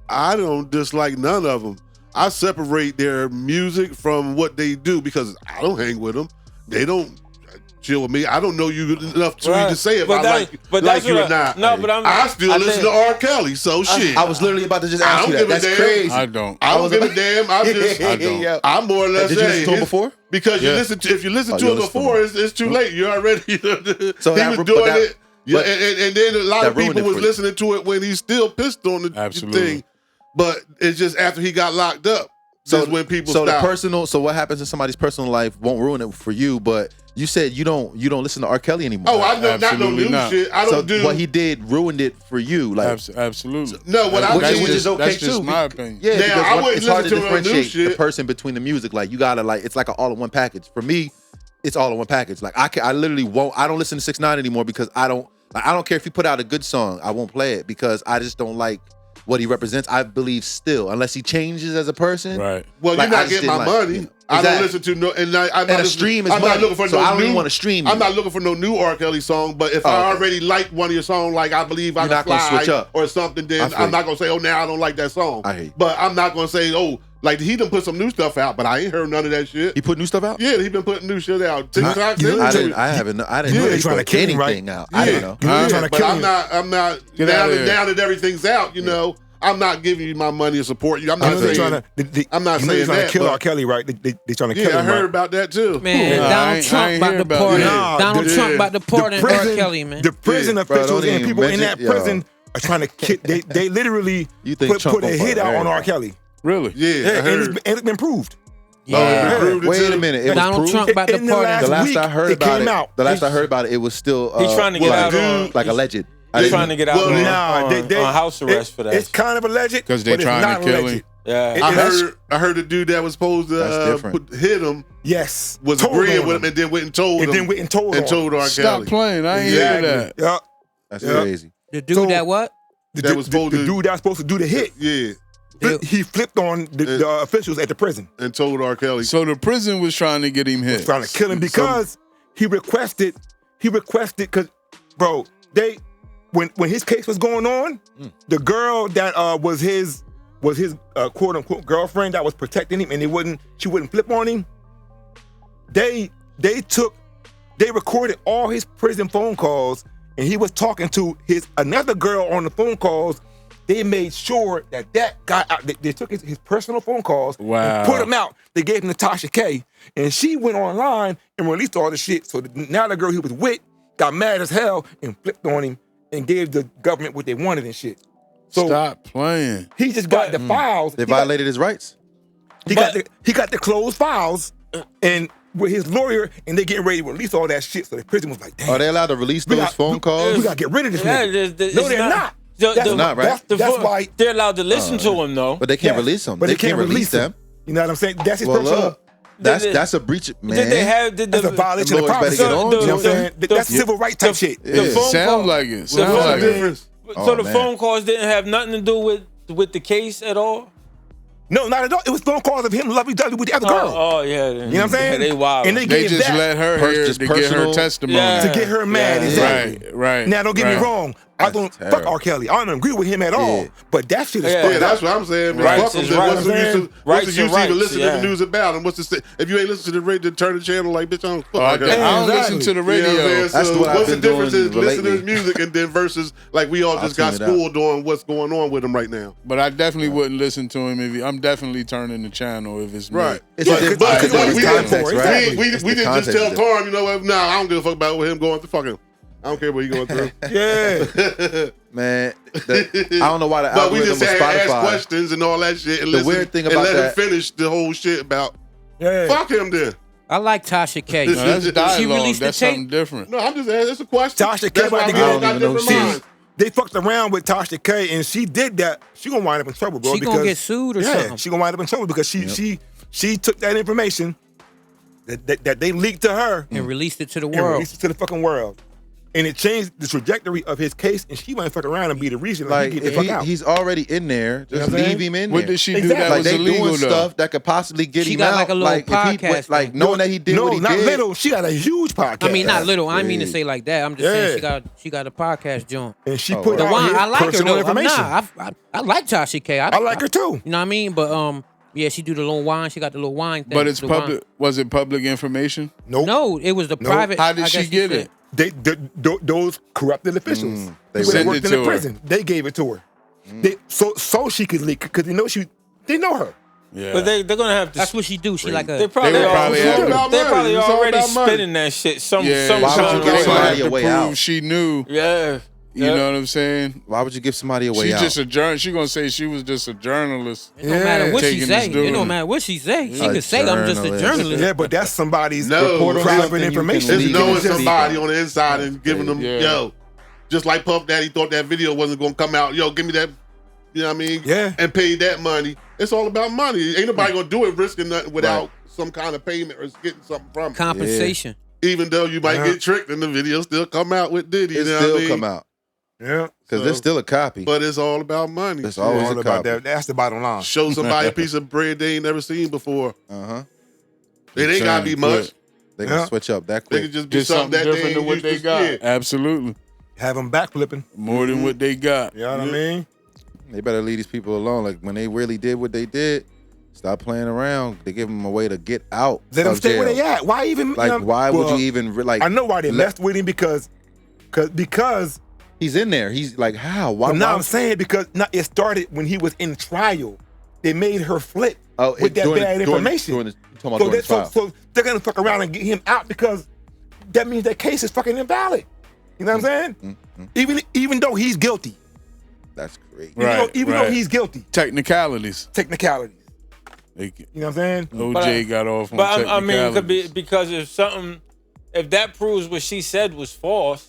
I don't dislike none of them. I separate their music from what they do because I don't hang with them. They don't chill with me. I don't know you enough to Right. even say if But I that- like but like that's you what or I- not. no, but I still listen to R. Kelly. So shit. I was literally about to just I ask don't you that. give a That's damn. crazy. I don't. I don't give a damn. I just. I don't. Yeah. I'm more or less. Did you listen hey, to him his- before? Because you Yeah. listen to if you listen Oh, to you it listen to before, him. it's too late. You already. So he that- was but doing that- it. Yeah, but and then a lot that of people ruined it was for you. listening to it when he's still pissed on the Absolutely. thing. But it's just after he got locked up. So That's when people so stop. the personal. So what happens in somebody's personal life won't ruin it for you. But you said you don't listen to R. Kelly anymore. Oh, I know not no Absolutely new not. shit. I so don't do. what he did ruined it for you. Like Absolutely. No, what I which, do is, which is is okay that's too. just my opinion. Yeah, Now, because I wouldn't it's hard to listen to no new differentiate the shit. person between the music. Like you gotta like it's like an all in one package. For me, it's all in one package. Like I literally won't. I don't listen to 6ix9ine anymore because I don't care if he put out a good song. I won't play it because I just don't like what he represents. I believe still, unless he changes as a person. Right. well, like, you're I not just getting my didn't like- money. yeah. I don't Exactly. listen to no, and I'm And not a stream is I'm money. not looking for So no I don't new. even wanna stream I'm you. not looking for no new R. Kelly song. But if Oh, I okay. already like one of your songs, like I believe I You're can not gonna fly switch up. or something, I then feel I'm you. not gonna say, oh, now I don't like that song. I hear you. But I'm not gonna say, oh, like he done put some new stuff out, but I ain't heard none of that shit. He put new stuff out. Yeah, he been putting new shit out. TikTok, you know, I too. didn't. I haven't. I didn't You know know they he trying to put kill him, right? anything out. I don't know. You know they're trying to But kill I'm him. not. Get Now outta that, here. now that everything's out, you know, I'm not giving you my money to support you. I'm You not know they're saying. trying to. I'm not you know they're saying trying that, to kill but- R. Kelly, right? They trying to kill Yeah, I him. heard right? about that too. Man, Nah, I Donald ain't Trump hear about to about pardon. that. Nah, Donald the- Trump about to pardon R. Kelly, man. The prison Yeah. Bro, officials don't and even people in mention- that prison are trying to kill. They literally You think Trump put a gonna hit pardon out on R. everybody? Kelly. Really? Yeah, I Yeah, and heard. it's been proved. Yeah. proved it Wait too. a minute. It was Donald proved? Trump about to In the pardon. last The last week, I heard it about came it. out. The last I heard about it, it was still. He's trying to get well, out dude, on, like alleged. He's trying to get out Well, on, Nah, on house arrest for that. It's kind of alleged Because they're but it's trying not to kill alleged. him. Yeah. I heard the dude that was supposed That's to different. hit him Yes, was Told agreeing on with him and then went and told And him then went and told on and told R. Stop Kelly. playing. I ain't Exactly. hear that. Yeah, That's Yeah. crazy. The dude So- that what? The That was supposed to- dude that was supposed to do the hit. Yeah, He flipped on the officials at the prison. and told R. Kelly. So the prison was trying to get him hit. Trying to kill him because he requested, because, bro, when his case was going on, the girl that was his quote unquote girlfriend that was protecting him and she wouldn't flip on him, they recorded all his prison phone calls, and he was talking to another girl on the phone calls. They made sure that got out. They took his personal phone calls and put them out. They gave him to tHe, and she went online and released all the shit. So now the girl he was with got mad as hell and flipped on him and gave the government what they wanted and shit. So Stop playing. he just got the files. They violated his rights. He got the closed files and with his lawyer, and they getting ready to release all that shit. So the prison was like, damn. Are they allowed to release those phone calls? We gotta get rid of this nigga. No, they're not. That's not right. That's why they're allowed to listen to him though. But they can't release them. But They can't release them. You know what I'm saying? That's his Well, personal. look, that's a breach, man. Did they have That's a violation of lawyers better privacy. get on You know what I'm to saying? That's civil rights type shit. The Yeah. phone Sound call- like it. the Sound phone- like it. difference. So the man. phone calls didn't have nothing to do with the case at all. No, not at all. It was phone calls of him lovey-dovey with the other girl. Oh yeah, You know what I'm saying? They wild. And they They gave just that let her hear just to get her personal- testimony. Yeah. to get her mad. Yeah. Exactly. Right. Now, don't get me right. wrong. I don't That's fuck terrible. R. Kelly. I don't agree with him at all. Yeah. But that shit is Yeah, fucked Yeah, up. that's what I'm saying. Man. Rights Fuck them. is Then right. what's the use of- Rights what's the is use of rights, even listening to yeah. the news about him? What's the if you ain't listening to the radio, turn the channel like bitch. I don't fuck Oh, like that. I don't Exactly. listen to the You know what I'm radio. saying? That's So what I've what's the been difference doing is listening to his lately. music and then versus like we all I'll just got tune it out. schooled on what's going on with him right now. But I definitely wouldn't listen to him if I'm definitely turning the channel if it's me. Right. It's Yeah, a different but- it's but a we different didn't context, for it. right? Exactly. We It's the didn't just context tell is Torm, you know what? Nah, I don't give a fuck about him going to fuck him. I don't care what he going through. Yeah. Man, I don't know why the But we algorithm just of had ask Spotify. questions and all that shit and The listen, weird thing and about let that- him finish the whole shit about Yeah. fuck him then. I like tHe. No, that's She dialogue. released the That's tape. something different. No, I'm just asking. It's a question. tHe That's came why out to we get all it. got different See, minds. they fucked around with tHe, and she did that. She gonna wind up in trouble, bro. She gonna get sued or yeah, something. she gonna wind up in trouble because she took that information that they leaked to her And released it to the and world. released it to the fucking world. And it changed the trajectory of his case, and she went fuck around and be the reason Like he get the fuck out. he's already in there. Just know what I'm saying? leave him in What there. did she do Exactly. that Like was they illegal doing though? stuff that could possibly get She him got out. like a little if he podcast went, like thing. knowing that he did no, what he not did. little. She got a huge podcast. I mean, not little. I mean to Yeah. say like that. I'm just saying Yeah. she got a podcast joint. And she Oh, put wow. The out one his I like her personal though. information. I like tHe. I like her too. You know what I mean? But yeah, she do the little wine. She got the little wine thing. But it's the wine. public. Was it public information? Nope. No, it was the private. How did I she guess get said. it? Those corrupted officials. they who had sent worked it in to the her. prison. They gave it to her. So she could leak because they know her. Yeah. But they're gonna have to. That's what she do. She like They a. probably They would all- probably It's all have- about they money. probably It's all already about money. spinning that shit. Some yeah, some Why would kind you of give way. they would somebody have a to way prove out? she knew. Yeah. You know what I'm saying? Why would you give somebody a way She's out? just a journalist. She gonna say she was just a journalist. It don't matter what she Taking say. this dude. It don't matter what she say. She A could say I'm just a journalist. journalist. Yeah, but that's somebody's No, report on something private you information. can It's leak knowing and speak somebody on. on the inside and giving them, Yeah. yo, just like Puff Daddy thought that video wasn't gonna come out. Yo, give me that, you know what I mean? Yeah. And pay that money. It's all about money. Ain't nobody gonna do it risking nothing without some kind of payment or getting something from it. Compensation. Even though you might Yeah. get tricked and the video still come out with Diddy. It You know still what I mean? come out Yeah. because So- there's still a copy. But it's all about money. It's always All a about copy. that. That's the bottom line. Show somebody a piece of bread they ain't never seen before. Uh-huh. It ain't gotta be much. They gonna Yeah. switch up that They quick. could just be Just something something that different they than what ain't they used to got. see. Absolutely. Have them backflipping. More than what they got. You know what I mean? They better leave these people alone. Like when they really did what they did, stop playing around. They give them a way to get out. Let them of stay jail. where they at. Why even? Like why would well, you even like? I know why they let- messed with him because He's in there. He's like how? Why? but now why- I'm saying because it started when he was in trial. They made her flip with that during bad the- information. During the, you talking about during the trial. So they're gonna fuck around and get him out because that means that case is fucking invalid. You know what I'm saying? Even though he's guilty, That's great. Right. even though he's guilty, Technicalities. technicalities. They, You know what I'm saying? OJ got off on But I mean, it could be technicalities. because if that proves what she said was false,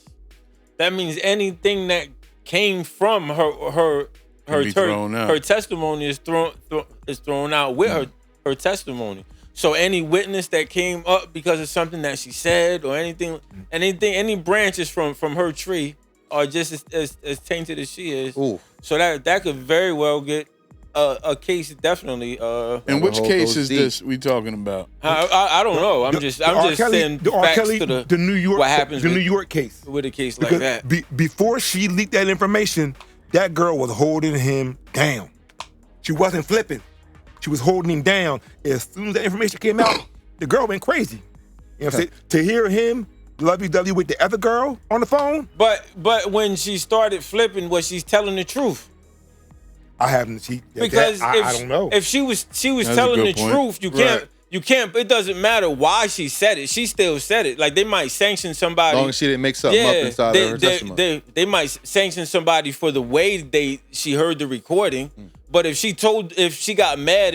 that means anything that came from her be thrown out. her testimony is thrown out with her testimony. So any witness that came up because of something that she said or any branches from her tree are just as tainted as she is. Ooh. So that could very well get a case definitely. And which hole case goes is deep. this we talking about? I don't know. I'm just saying the R. facts Kelly, to the New York, what happens the with, New York case. with a case Because like that. before she leaked that information, that girl was holding him down. She wasn't flipping. She was holding him down. As soon as that information came out, the girl went crazy. You know what I'm saying? To hear him lovey-dovey with the other girl on the phone, But when she started flipping, was she telling the truth? I haven't. Because I don't know. If she was That's a telling the good point. truth, you can't. It doesn't matter why she said it. She still said it. Like they might sanction somebody. As long as she didn't make something up inside of her testimony. They might sanction somebody for the way she heard the recording. But if she got mad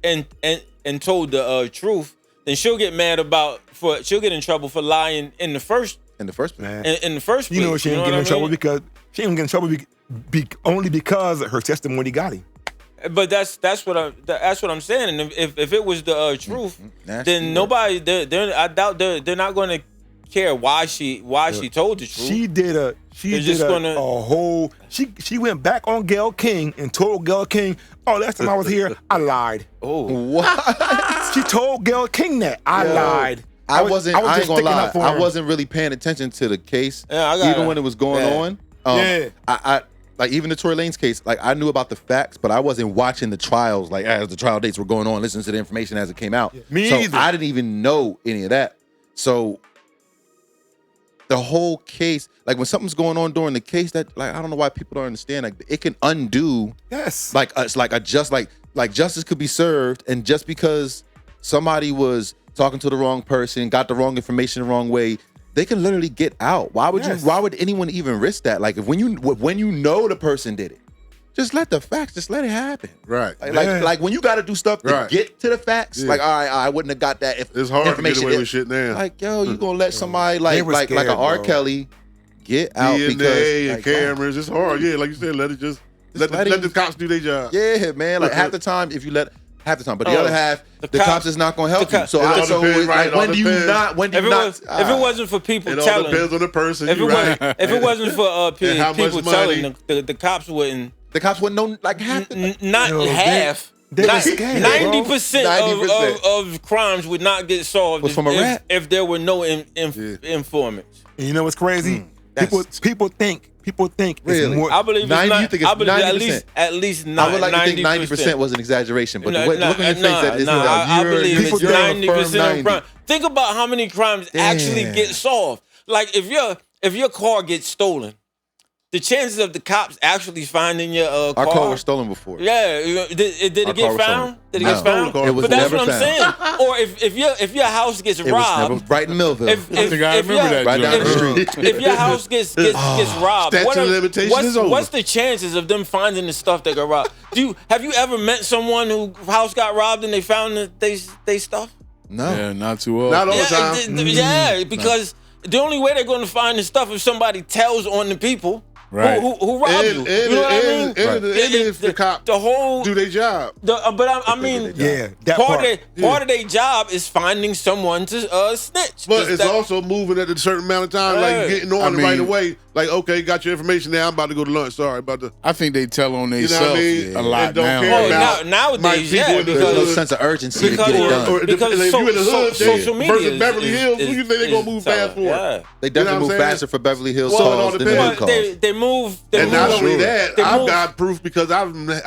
and told the truth, then she'll get she'll get in trouble for lying in the first in the first place. in the first place. You know she ain't getting in trouble because she ain't getting in trouble only because her testimony got him. But that's what I'm saying. And if it was the truth, Nasty then work. nobody. I doubt they're not going to care why she told the truth. She did a whole. She went back on Gayle King and told Gayle King, "Oh, last time I was here, I lied." Oh, What? She told Gayle King that I lied. I ain't just gonna sticking lie. up for I her. wasn't really paying attention to the case, Yeah, I got even it. when it was going Yeah. on. Yeah. I like even the Tory Lanez case. Like I knew about the facts, but I wasn't watching the trials. Like as the trial dates were going on, listening to the information as it came out. Me so either. I didn't even know any of that. So the whole case, like when something's going on during the case, that like I don't know why people don't understand. Like it can undo. Yes. Like it's like justice could be served, and just because somebody was talking to the wrong person, got the wrong information the wrong way, they can literally get out. Why would Yes. why would anyone even risk that? Like if when you know the person did it, just let the facts, just let it happen. Right. Like when you got to do stuff to Right. get to the facts, Yeah. like all right, I wouldn't have got that if It's hard to get information away is- with shit now. Like yo, you gonna let somebody They like were like scared, a R. bro. Kelly get out DNA because and like, cameras, it's hard. Yeah, like you said, let it just let let the cops do their job. yeah, man. Like half the time, if you let half the time, but the other half, the cops- cops is not gonna help the you. So It all so depends, right, like, it all when do you depends. not? When do if you not? if it wasn't for people It all telling, depends on the person. if it You right. if it wasn't for And how people much money. telling, the cops wouldn't. The cops wouldn't know like half. The, Not Yo, half. they were scared, bro. 90% 90%. of crimes would not get solved Was from a rat. if there were no informants. And you know what's crazy? That's- People think it's Really? more. I believe 90, it's you think it's I believe 90%? at least I would like to think 90%. 90% was an exaggeration, but No, the look on your face that it's I believe people it's think a 90% of crime. Think about how many crimes actually Damn. get solved. Like if your car gets stolen, the chances of the cops actually finding your Our car. car was stolen before. Yeah, did it Our get car was found? stolen. Did it No. get found? It was But that's never what I'm found. saying. Or if your house gets It was robbed, never right in Millville. if I think I remember that right down the joint. street. if your house gets robbed, Statute of limitations is over. what's the chances of them finding the stuff that got robbed? Have you ever met someone whose house got robbed and they found they stuff? No. Yeah, not too old. Not all the time. Yeah, because the only way they're going to find the stuff is somebody tells on the people Right. who robbed you. And You know what I mean? and if the cop The whole do their job. but I mean, Yeah, that part part. of their job is finding someone to snitch. But Just it's that- also moving at a certain amount of time, like Right. getting on I it right mean- away. Like, okay, got your information now. I'm about to go to lunch. Sorry about the. I think they tell on You know what I themselves mean? a lot And don't now. care Oh, about nowadays, my yeah, people in the There's no because- hood. sense of urgency to Because- get it Or done. Because if you in the hood, social media versus Beverly Hills, who is- you think they gonna is move telling. fast for? Yeah. They You definitely know what move I'm saying? faster for Beverly Hills Well, it all calls than the depends. hood But calls. they move. And not only that, They I've move- got proof because I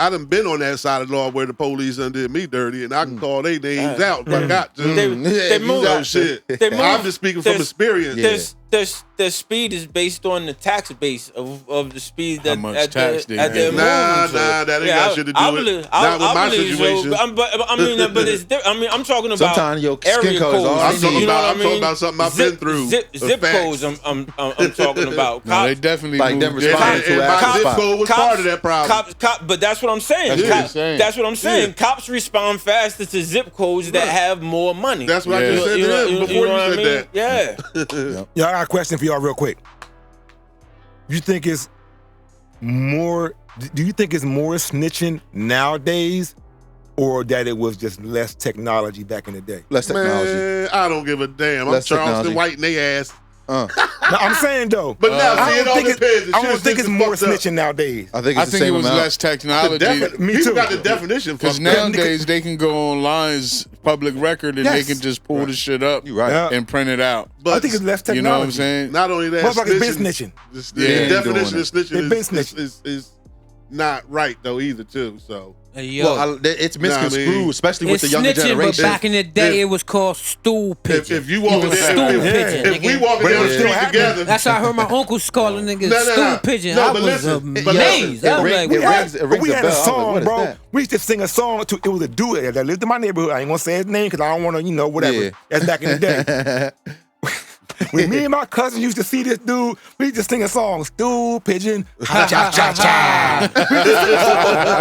done been on that side of the law where the police done did me dirty, and I can call their names out if I got to. They Yeah, move. So shit. They move. I'm just speaking from There's- experience. Their speed is based on the tax base of the speed that much at tax the, they at pay. the Nah, that ain't got shit to do with it. Not with my situation. But it's different. I mean, I'm talking about Sometimes your skin area color is codes. all I'm they talking need. You know about- what I I'm talking mean? about something I've been through. Zip The codes. facts. I'm talking about. No, they Cops- definitely Like move them Yeah, responding and to my an zip spot. code was part of that problem. But that's what I'm saying. That's what Cop- I'm saying. That's what I'm saying. Yeah. Cops respond faster to zip codes that Right. have more money. That's what Yeah. I just said to him before you know what I said mean? that. Yeah. Yeah, I got a question for y'all real quick. You think it's more? Do you think it's more snitching nowadays, or that it was just less technology back in the day? Less technology. Man, I don't give a damn. I'm Less Charleston technology. White and they ass. No, I'm saying though. But now, I see, it don't all think depends. I don't think it's more snitching nowadays. I think I it's the think it same was amount. less technology. Me People too. got the definition for Because nowadays they can go online's public record and they Yes. can just pull the shit up You right. Yeah. and print it out. But I think it's less technology. You know what I'm saying? not only that, Motherfuckers been snitching. The Yeah. definition of They snitching been snitching. is not right though either too. So Hey, yo, Well, it's misconstrued, Nah, I mean, especially with it's the younger snitching, but generation. back in the day, If- it was called stool pigeon. if you walking was down, stool if, pigeon, if we nigga. walking But it down was the still street happening. together, That's how I heard my uncles calling niggas No, no, stool no. pigeon. No, I but was listen, but amazed. listen. I was It like, rings- what? it rings we a had bell. a I was like, song, what is bro. that? We used to sing a song to. It was a dude that lived in my neighborhood. I ain't gonna say his name because I don't want to, whatever. Yeah. That's back in the day. When me and my cousin used to see this dude, we used to sing a song, stool pigeon, cha cha cha cha.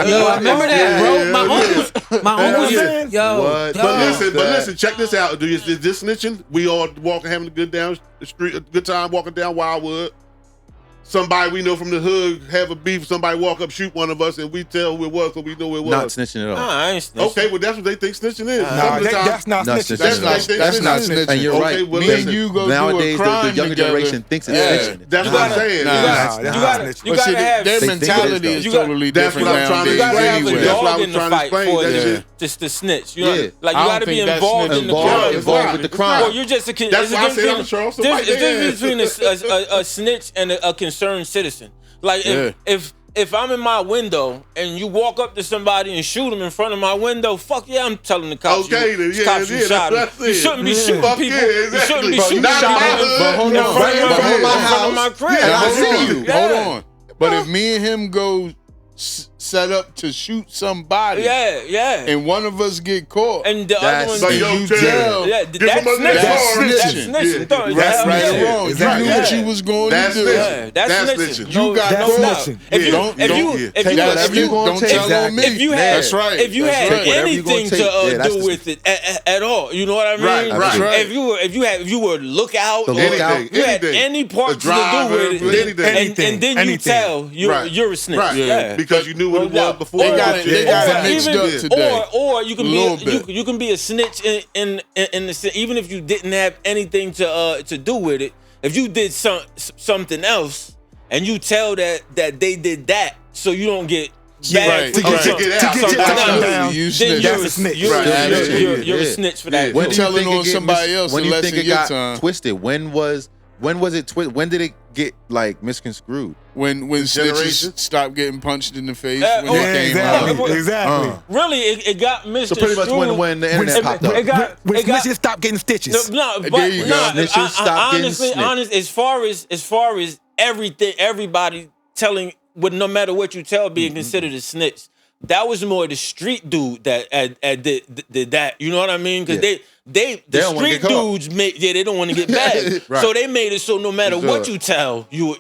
Yo, I remember that, bro. My uncles, saying? yo. What? dog. But listen, check this out. Is this snitching? We all walking, having a good down the street, a good time walking down Wildwood. Somebody we know from the hood have a beef. Somebody walk up, shoot one of us, and we tell who it was, so we know who it was. Not snitching at all. Nah, I ain't snitching. Okay, well that's what they think snitching is. Nah, Some of the time, that's not Not snitching. snitching. That's not snitching. And you're Okay, right. well, Me listen. and you go Nowadays, do a crime the younger together. generation thinks it's Yeah. snitching. That's what I'm saying. Nah, that's You not gotta, snitching. you But gotta see, have. their They think it is, mentality though. is You got- totally That's different what I'm trying to You nowadays gotta have explain. a That's anyway. what I dog was in the trying to fight explain. for That it shit. to snitch. You know, Yeah. like you I don't gotta be think that's involved in the snitching. crime. Involved with the crime. Well, you're just a kid. That's why I said I'm a Charleston white There's a difference man. between a snitch and a concerned citizen. Like if I'm in my window and you walk up to somebody and shoot them in front of my window, fuck yeah, I'm telling the cops. Okay, then, yeah, cops you shot him. that's You it. shouldn't be Yeah. shooting Fuck people. yeah, You shouldn't exactly. be Bro, shooting not in people my in hood. front Hold on. of my But hold on. my crib. Yeah, Now, I hold see on, you. hold on. But if me and him go set up to shoot somebody, Yeah. and one of us get caught, And the other That's- one, Like, yo, you Terry, tell, yeah, Get that's from under that snitching. car. That's That's snitching. snitching. Yeah. that's Yeah, right yeah. or wrong. Exactly. You knew what Yeah. you was going That's to do. snitching. Yeah, that's That's snitching. snitching. No, You got no caught. doubt. If you, Don't- if don't- you, yeah. if Take you, that if whatever you you, gonna don't take. tell on me. if you had, That's right. if you That's had right. Whatever you gonna anything take. to Yeah, that's do the- with it at all, you know what I mean? Right, That's right. If you were lookout, The or lookout. you had Anything. any parts A to do driver, with it, anything. and then you Anything. tell you're a snitch, Right. yeah. Because you knew what it No was doubt. before. They got it. They got Or it mixed even- up today. Or you can A be little bit. you can be a snitch in the even if you didn't have anything to do with it. If you did something else and you tell that they did that, so you don't get bad right. To for get something your else, action down, You then snitch. That's a snitch. You're Right. a Yeah. snitch for that. Yeah. When We're do you telling think it on get somebody else When do you unless think in it your got time. twisted? When was it twisted? When did it get like misconstrued? When generation? snitches stopped getting punched in the face Yeah, when Yeah, they came exactly. out. Exactly. Really, it got So misconstrued. pretty much when the internet popped up. It got When it got snitches stop getting stitches. no, There but you go. no, Snitches stop getting honestly, snitched. as far as everything, everybody telling, with no matter what you tell, being considered a snitch. That was more the street dude that did that. You know what I mean? Because Yeah. the don't wanna street get caught. dudes they don't want to get bad. Right. So they made it so no matter Good. what you tell, you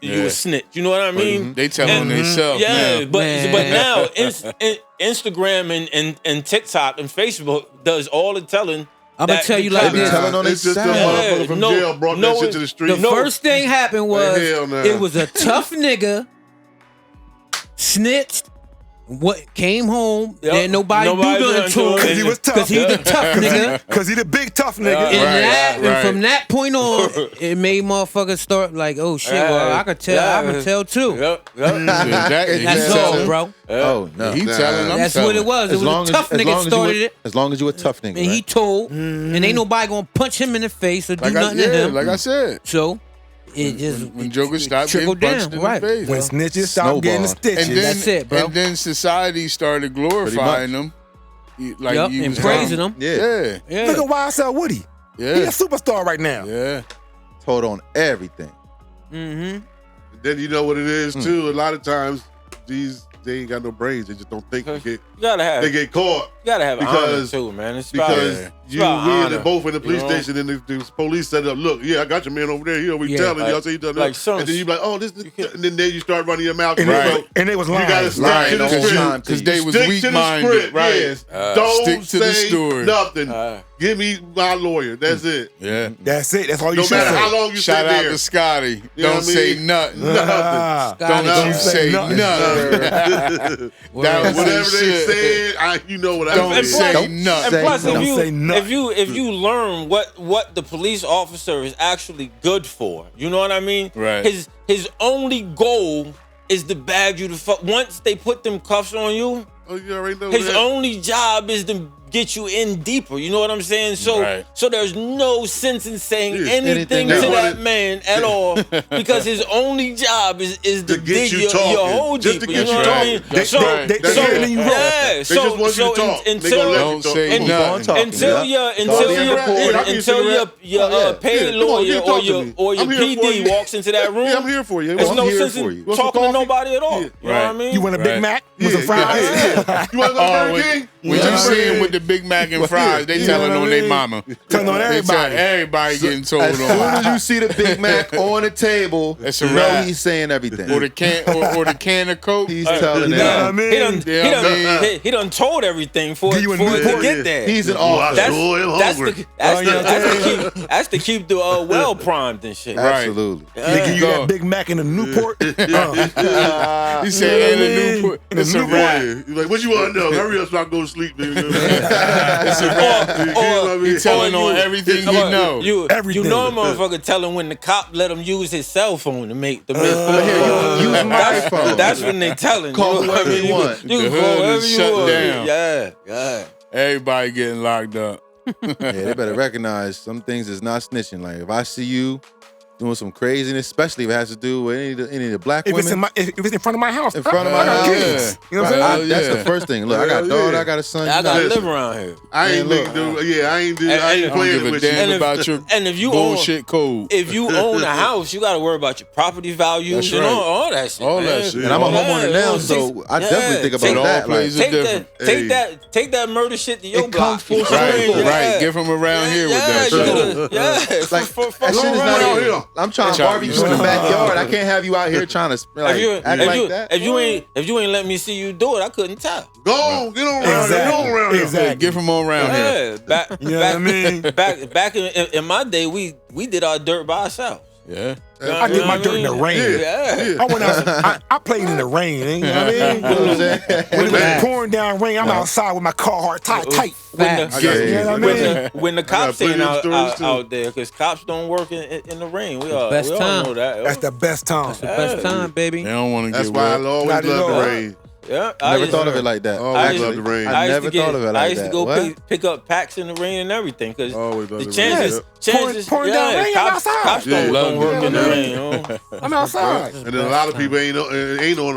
a snitch. You know what I mean? They tell on themselves Yeah, now. but now Instagram and TikTok and Facebook does all the telling. I'm gonna tell you like They be this. telling on It's just the themselves. motherfucker from No, jail brought no, that shit to the street. The first thing happened was hell no. it was a tough nigga snitched. What came home? Yep. Then nobody do Nobody nothing done to to him him. Because he was tough. because he's the tough nigga. Because he the big tough nigga. And Right. from that point on, it made motherfuckers start like, oh shit, well I could tell, I can tell too. Yep. Exactly. That's Yeah. all, bro. Oh no. He telling. I'm That's telling. what it was. It was a tough nigga started it, As long as you a tough nigga. and he right? told, and ain't nobody gonna punch him in the face or do Like nothing to him. like I said, So it just when Joker stopped getting trickled down, punched in right? the face. When snitches stop getting the Snowball. stitches. And then, That's it, bro. And then society started glorifying them, like Yup, you and was praising talking. them. Yeah. Yeah, Look at YSL Woody. He a yeah, superstar right now. yeah. Told on everything. Mm-hmm. Then you know what it is too. A lot of times they ain't got no brains. They just don't think they You gotta have they get caught honor because- too, man. It's about, because it's you about we honor, and both in the police you know? station and the police set up. Look, yeah, I got your man over there. We Yeah, telling like- y'all say you done like that. some- And then you be like, oh, this, and then you start running your mouth. And, Right. they was lying. You gotta stick Lying to the the whole script. time. Because they was Stick weak to the minded, script, right? yes. Don't Stick to the say story. nothing. Give me my lawyer. That's it. Yeah. That's it. That's all you No should matter say. how long you Shout sit out there. to Scotty. You know Don't what I say mean? nothing. Ah. Scotty Don't you Jones. say nothing. nothing. That was Whatever some they shit. said, you know what Don't say nothing. And plus, Don't say nothing. if you learn what the police officer is actually good for, you know what I mean? Right. His only goal is to bag you the fuck. Once they put them cuffs on you, Oh, you already know his that. only job is to get you in deeper. You know what I'm saying? So so there's no sense in saying anything to that man at all because his only job is to get dig you your talking. hole Just deeper. to You get know you what I mean? talking. So They hearing you roll. yeah. They just want you to talk. They gonna let Don't you talk. say nothing. Until your paid lawyer or your PD walks into that room, Yeah, I'm here for you. there's I'm no here sense for in you. Want some talking to coffee? nobody at all. You know what I mean? You want a Big Mac with some fries? You want to go to Burger King? When you see him with the Big Mac and fries, they telling on their mama. Telling on They tell everybody. everybody getting told As soon as on. you see the Big Mac on the table, That's you a know wrap. he's saying everything. Or the can of Coke. He's telling You know what I them. mean? He done told everything for Give you it a to Newport. get there. He's an Oh, I officer. sure am hungry. That's to keep the well primed and shit. Right. Absolutely. They give you that Big Mac in a Newport. He said, You know what I "And a mean? Newport." In a It's a Newport. wrap. He's like, what you want to know? Hurry up so I can go to sleep, man. It's a wrap. He telling on everything you know. You Everything. know a motherfucker telling when the cop let him use his cell phone to make the use my phone. That's when they telling Call you. know what whoever I mean? you want. You The can call hood whoever is you shut want. down. Yeah. Everybody getting locked up. Yeah, they better recognize some things is not snitching. Like if I see you doing some craziness, especially if it has to do with any of the black If women. it's in front of my house, In front of my I got house. kids. You know what I'm Right, saying? that's the first thing. Look, I got a daughter, I got a son. I you gotta know. live around here. I ain't Man, I ain't I don't playing give a with you. damn And if- about your and if you bullshit code. If you own a house, you gotta worry about your property values That's and right. all that shit. All man. that shit. And I'm a Yeah, homeowner now, you so I definitely think It about all that. Like, plays a difference. Take that murder shit to your It block. comes full You know what I circle. mean? Right, give them around here with that shit. Yeah, like for that shit is around not here. even. I'm trying to Try- barbecue in the backyard. I can't have you out here trying to like act like that. If you ain't let me see you do it, I couldn't tell. Go on, get on around here. Get on around here. Exactly. Give them all around here. Yeah, You know what I mean? back in my day, we did our dirt by ourselves. Yeah. I did my dirt in the rain. Yeah. I went out. I played in the rain. You know what I mean? You know what I'm saying? When it was pouring down rain, I'm outside with my Carhartt tight. When the cops plenty ain't of stories, too. out there, because cops don't work in the rain. We all best time. know that. That's the best time. It's the best time, baby. They don't want to That's get why I wet. always Not at love all. the rain. Yeah, Never thought of it like that. Always love the rain. I used never to thought of it like that. I used to go What? pick up packs in the rain and everything because Always love the the chances, rain. Pouring down rain, I'm cops outside. Yeah. don't work in the Yeah. rain. You know? I'm outside. And then a lot of people ain't on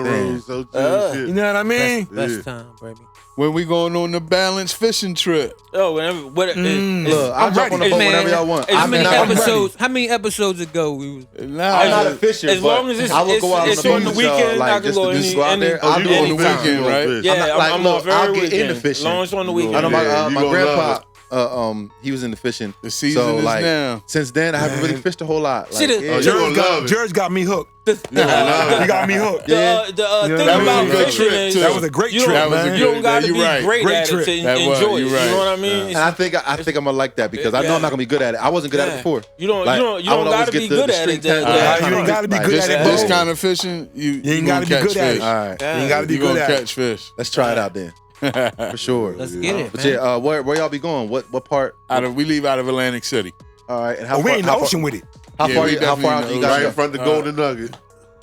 the road, so shit. You know what I mean? Best time, baby. When we going on the BalancE fishing trip? Oh, whenever. Look, I'll jump on the boat whenever y'all want. How I'm many ready. episodes? How many episodes ago we was? I'm not a fisher, as long as but I will go out it's on on the beach, weekend, I like can just go to just go out there. Oh, I'll you do it on the on the weekend. weekend, right? Yeah, I'm not- like, I'm look, off every I'll get weekend. into fishing. As long as it's on the weekend. I know Yeah, my you gonna grandpa. love He was into fishing. The season so, is like, now. Since then, I haven't really fished a whole lot. See, Like, the- yeah. Oh, you gonna love it. George got me hooked. The He got me hooked. thing Yeah, about that was a good fishing trip, is too. That was a great you trip, don't, That was a man. you don't gotta you be right. great Great at trip. it to That was, enjoy it. you You right. know what I mean? And I think I'm gonna like that because I know I'm not gonna be good at it. I wasn't good at it before. You don't Like, I would gotta always be get the good at string it. test. You ain't gotta be good This, at it, this bro. kind of fishing, you ain't gonna gotta be catch good at fish. it. All right, You ain't gotta be You good gonna at it. catch fish. let's try it out then for sure. Let's get it, But man. yeah, where y'all be going? What part? We leave out of Atlantic City. All right, and how Oh, we far? in the How ocean far? with it. How Yeah, far? we How far definitely out in do you the guys Right go? in front of the Golden Nugget.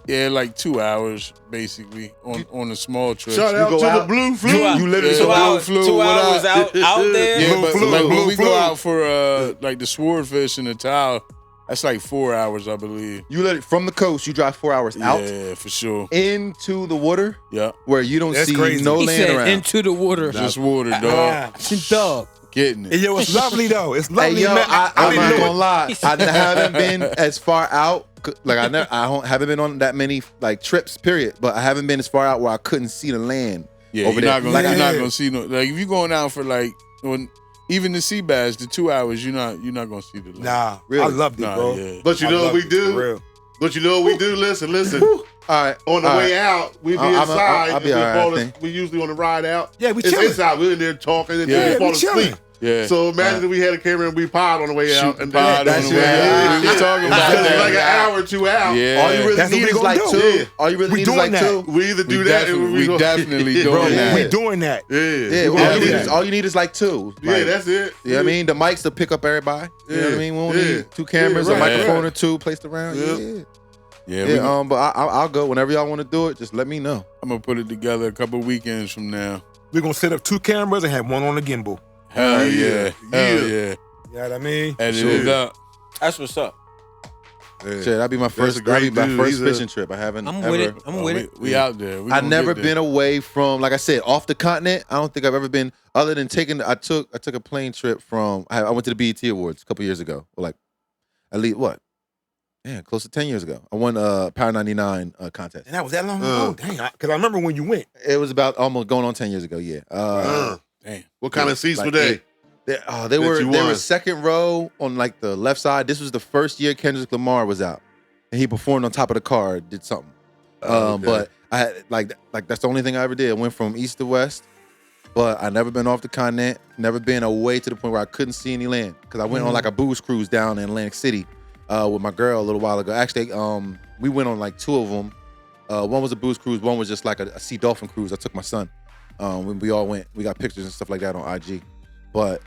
Yeah, like 2 hours basically on a small trip. Shout out go to the out- Blue Flu. You literally Yeah. go out. Flew 2 hours without- out there. Yeah, but Blue like flu, when we blue go flu. out for like the swordfish and the towel, that's like 4 hours, I believe. You let it from the coast. You drive 4 hours out Yeah, for sure. into the water Yeah, where you don't That's see crazy. no He land said around. into the water. just water, dog. Dog. Getting And it. yo, it's lovely though. It's Hey lovely. yo, man. I'm didn't not know gonna it. lie. I haven't been as far out. Like haven't been on that many like trips. Period. But I haven't been as far out where I couldn't see the land. Yeah, over you're there. not gonna Like, you're not yeah. gonna see no like if you're going out for like when even the sea bass, the 2 hours, you're not gonna see the land. Nah, Really? I loved it, Nah, bro. yeah. But you I know what loved we it, for do? real. But you know what we do? Listen. All right. On the all way right. out, we be I'll inside. be and all right, I think. we usually on the ride out. Yeah, we It's chilling. inside. We're in there talking and Yeah, then we we fall chilling. asleep. Yeah. So imagine if we had a camera and we pod on the way out. And pod on the way out. We talking about that. Like an hour or 2 out. Yeah. All you really need is like two. Yeah. All you really need is like two. We either do that or we definitely doing Bro, that. we doing that. Yeah, all you need is like two. Yeah, that's it. You know what I mean? The mics to pick up everybody. You know what I mean? We don't need 2 cameras, a microphone or 2 placed around. Yeah. But I'll go whenever y'all want to do it. Just let me know. I'm gonna put it together a couple weekends from now. We're gonna set up 2 cameras and have one on the gimbal. Hell yeah. Hell yeah. You know what I mean? Edit it up. That's what's up. Shit, that'd be my first. Fishing trip. I haven't. I'm ever, with it. I'm with it. We out there. I've never been away from, like I said, off the continent. I don't think I've ever been other than taking. I took a plane trip from. I went to the BET Awards a couple years ago. Or like, at least what? Yeah, close to 10 years ago. I won Power 99 contest. And that was that long ago? Dang, because I remember when you went. It was about almost going on 10 years ago. Yeah. Damn. What kind of seats like were they? They were second row on like the left side. This was the first year Kendrick Lamar was out, and he performed on top of the car, did something. But I had like that's the only thing I ever did. I went from east to west, but I never been off the continent. Never been away to the point where I couldn't see any land because I went on like a booze cruise down in Atlantic City with my girl a little while ago. Actually, we went on like 2 of them. One was a booze cruise. One was just like a sea dolphin cruise. I took my son. When we all went, we got pictures and stuff like that on IG. But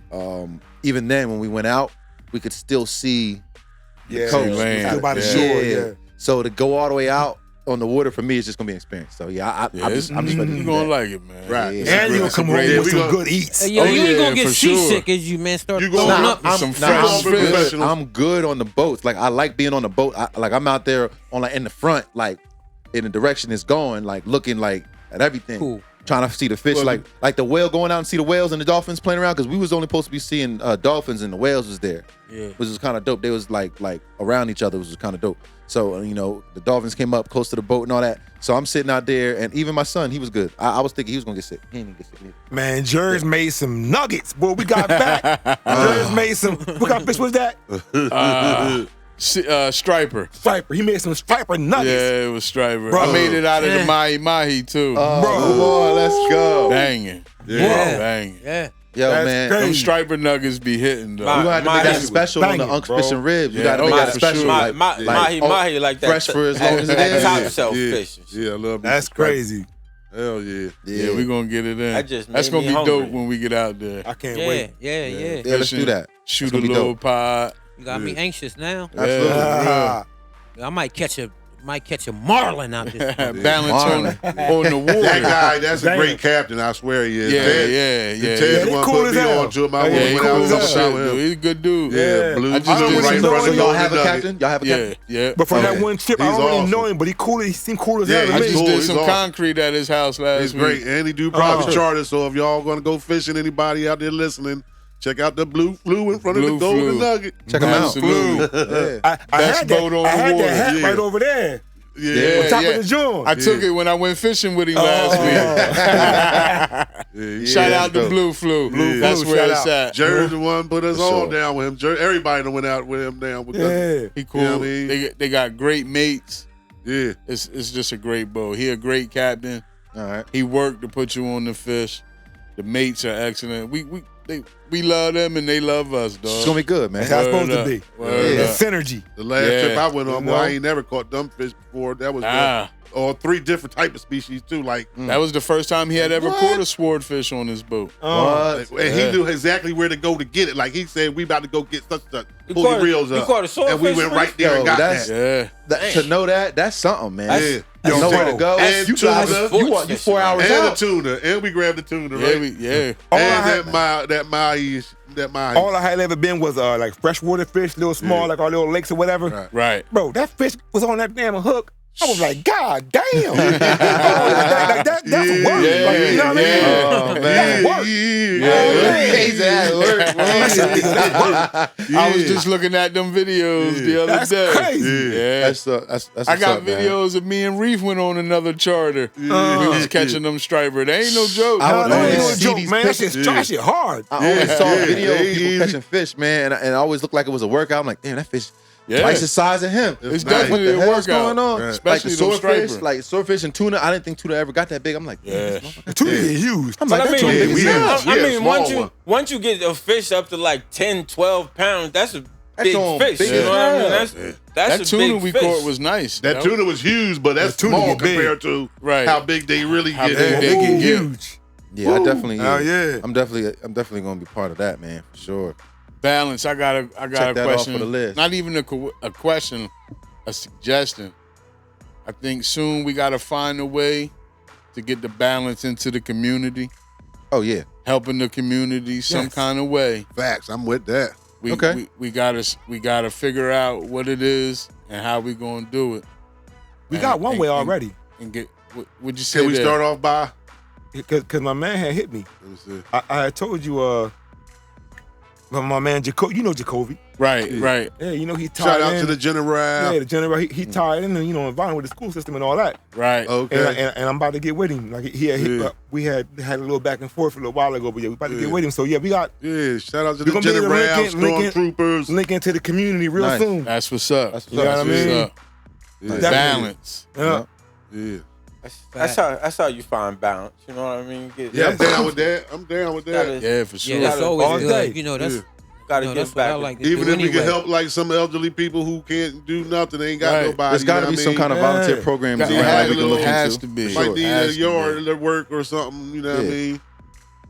even then, when we went out, we could still see the coast. Still by the shore. Yeah. So to go all the way out on the water for me is just gonna be an experience. So I'm just ready to You do gonna that. like it, man. Right. And you're gonna come home with some good eats. Hey, yo, you ain't gonna get for sure. seasick as you, man. Start You throwing gonna- up. Some fresh fish. I'm good on the boats. Like I like being on the boat. I'm out there on like in the front, like in the direction it's going, like looking like at everything. Cool. Trying to see the fish, Well, like the whale, going out and see the whales and the dolphins playing around because we was only supposed to be seeing dolphins and the whales was there, which was kind of dope. They was like around each other, which was kind of dope. So the dolphins came up close to the boat and all that. So I'm sitting out there, and even my son, he was good. I was thinking he was gonna get sick. He didn't get sick either. Man, Jerz made some nuggets, boy. We got back. Jerz made some. What kind of fish was that? Striper. Striper. He made some striper nuggets. Yeah, it was striper. Bro. I made it out of the mahi too. Come on, let's go. Banging. Yeah. Banging. Yeah. Yo, That's man. crazy. Them striper nuggets be hitting, though. You gonna have to make that special on the Banging, Unks Fish and Ribs. You Yeah, gotta make oh, that for special. sure. Mahi like that. fresh for as long as it that is. top shelf Yeah. fish. Yeah, I love me That's some striper. crazy. Hell yeah. Yeah, we gonna get it in. That just That's made gonna me be hungry. dope when we get out there. I can't Yeah. wait. Yeah. Yeah, let's do that. Shoot That's a gonna be little dope. pod. You got me anxious now. Absolutely. Ah, I might catch a marlin out this. Balance on the water. That guy, that's a Damn. great captain. I swear he is. Yeah, Ted, yeah. Ted's Yeah, the they one cool put as me hell. on to him. I Yeah, went they out cool and as talked hell. about Dude, him. he's a good dude. Yeah, blue. I just blue did right some in front of Y'all the have a nugget. captain? Y'all have a captain? Yeah. But from Okay. that one trip, I He's don't really awesome. know him, but he cool. He seemed cool as Yeah, hell to I me. just cool. did He's some awesome. concrete at his house last It's week. great. And he do private charters, so if y'all gonna go fishing, anybody out there listening, check out the blue flu in front of Blue the Golden Flu. Nugget. Check them out. Absolutely. Yeah. I Best had boat on that. I the had water. that hat Yeah. right over there. Yeah. On top yeah. of the joint. I took it when I went fishing with him last week. Shout out to Blue Flu. Blue That's Flu, where shout it's out. at. Jerry's the one put us For all sure. down with him. Everybody that went out with him down with us. Yeah. He cool. You know what I mean? They got great mates. Yeah. It's just a great boat. He a great captain. All right. He worked to put you on the fish. The mates are excellent. We love them and they love us, dog. It's gonna be good, man. That's how it's Word supposed to up. be. Word Yeah. up. It's synergy. The last Yeah. trip I went on, You boy, I know? ain't never caught dumb fish before. That was Ah. or 3 different type of species too. Like, That was the first time he had ever What? caught a swordfish on his boat. What? and he knew exactly where to go to get it. Like he said, we about to go get such and such. You Pull your caught a- reels you up. caught a swordfish and we went fish? right there and Yo, got that's- that. Yeah. To know that's something, man. Yeah. You know where to go. And You tuna. drive. You 4 hours And the out. tuna. And we grabbed the tuna, Yeah, right? yeah. All I And had- that mahi. All I had ever been was like freshwater fish, little small, like our little lakes or whatever. Right. Right. Bro, that fish was on that damn hook. I was like, God damn. That's work. Yeah, Like, you know what I mean? yeah. Oh, man. That's work. Crazy ass work, I was just looking at them videos the other That's day. crazy. Yeah. That's I got what's up, man. videos of me and Reef went on another charter. We was catching them striper. They ain't no joke. I No, would no, always ain't no see joke, these man. That pictures. shit hard. I always saw a video of Yeah, people easy. catching fish, man, and it always looked like it was a workout. I'm like, damn, that fish Yeah. twice the size of him. It's nice. definitely What the a hell's workout. going on? Right. Especially like the the swordfish, striper. like swordfish and tuna. I didn't think tuna ever got that big. I'm like, Yeah. The tuna get huge. I'm But like, I that's mean, too big as yeah, hell. I yeah, mean, small once you get a fish up to like 10, 12 pounds, that's a That's big on fish. big You know what I mean? as That's That a tuna big we fish. caught was nice. That tuna was huge, but that's The tuna small get big. compared to Right. how big they really How get. big Yeah, they they can get get. huge. Yeah, I definitely. Oh, yeah. I'm definitely gonna be part of that, man, for sure. Balance. I got a Check that off question. for the list. Not even a question, a suggestion. I think soon we got to find a way to get the balance into the community, Oh yeah, helping the community some Yes. kind of way. Facts. I'm with that. Okay. We gotta figure out what it is and how we gonna do it. We got one way already. And get would you say? Can we that? start off by? Because my man had hit me. Let me see. I had told you, my man Jacoby, you know Jacoby. Right, right. Yeah, you know he tied Shout out in. to the general. Yeah, the general. He tied in and, involved with the school system and all that. Right. Okay. And I'm about to get with him. Like he had hit, Yeah. we had a little back and forth a little while ago, but yeah, we about to get with him. So yeah, we got Yeah, shout out to We the gonna be general, Lincoln- stormtroopers. link into the community real Nice. soon. That's what's up. That's You know what I mean? What's up. Yeah. Definitely. Balance. Yeah. Yeah. That's how you find balance. You know what I mean? Yeah, I'm down with that. I'm down with that. Gotta, Yeah, for sure. Yeah, that's All always day. good. You know, that's Yeah. gotta you know, give that's what I back. like to Even do if we anyway. can help like some elderly people who can't do nothing, they ain't got Right. nobody. There's got to be some kind of volunteer Yeah. programs Got- around it that has we can look has into. to be. might Sure. need Has a to yard be. to work or something. You know what I Yeah. mean?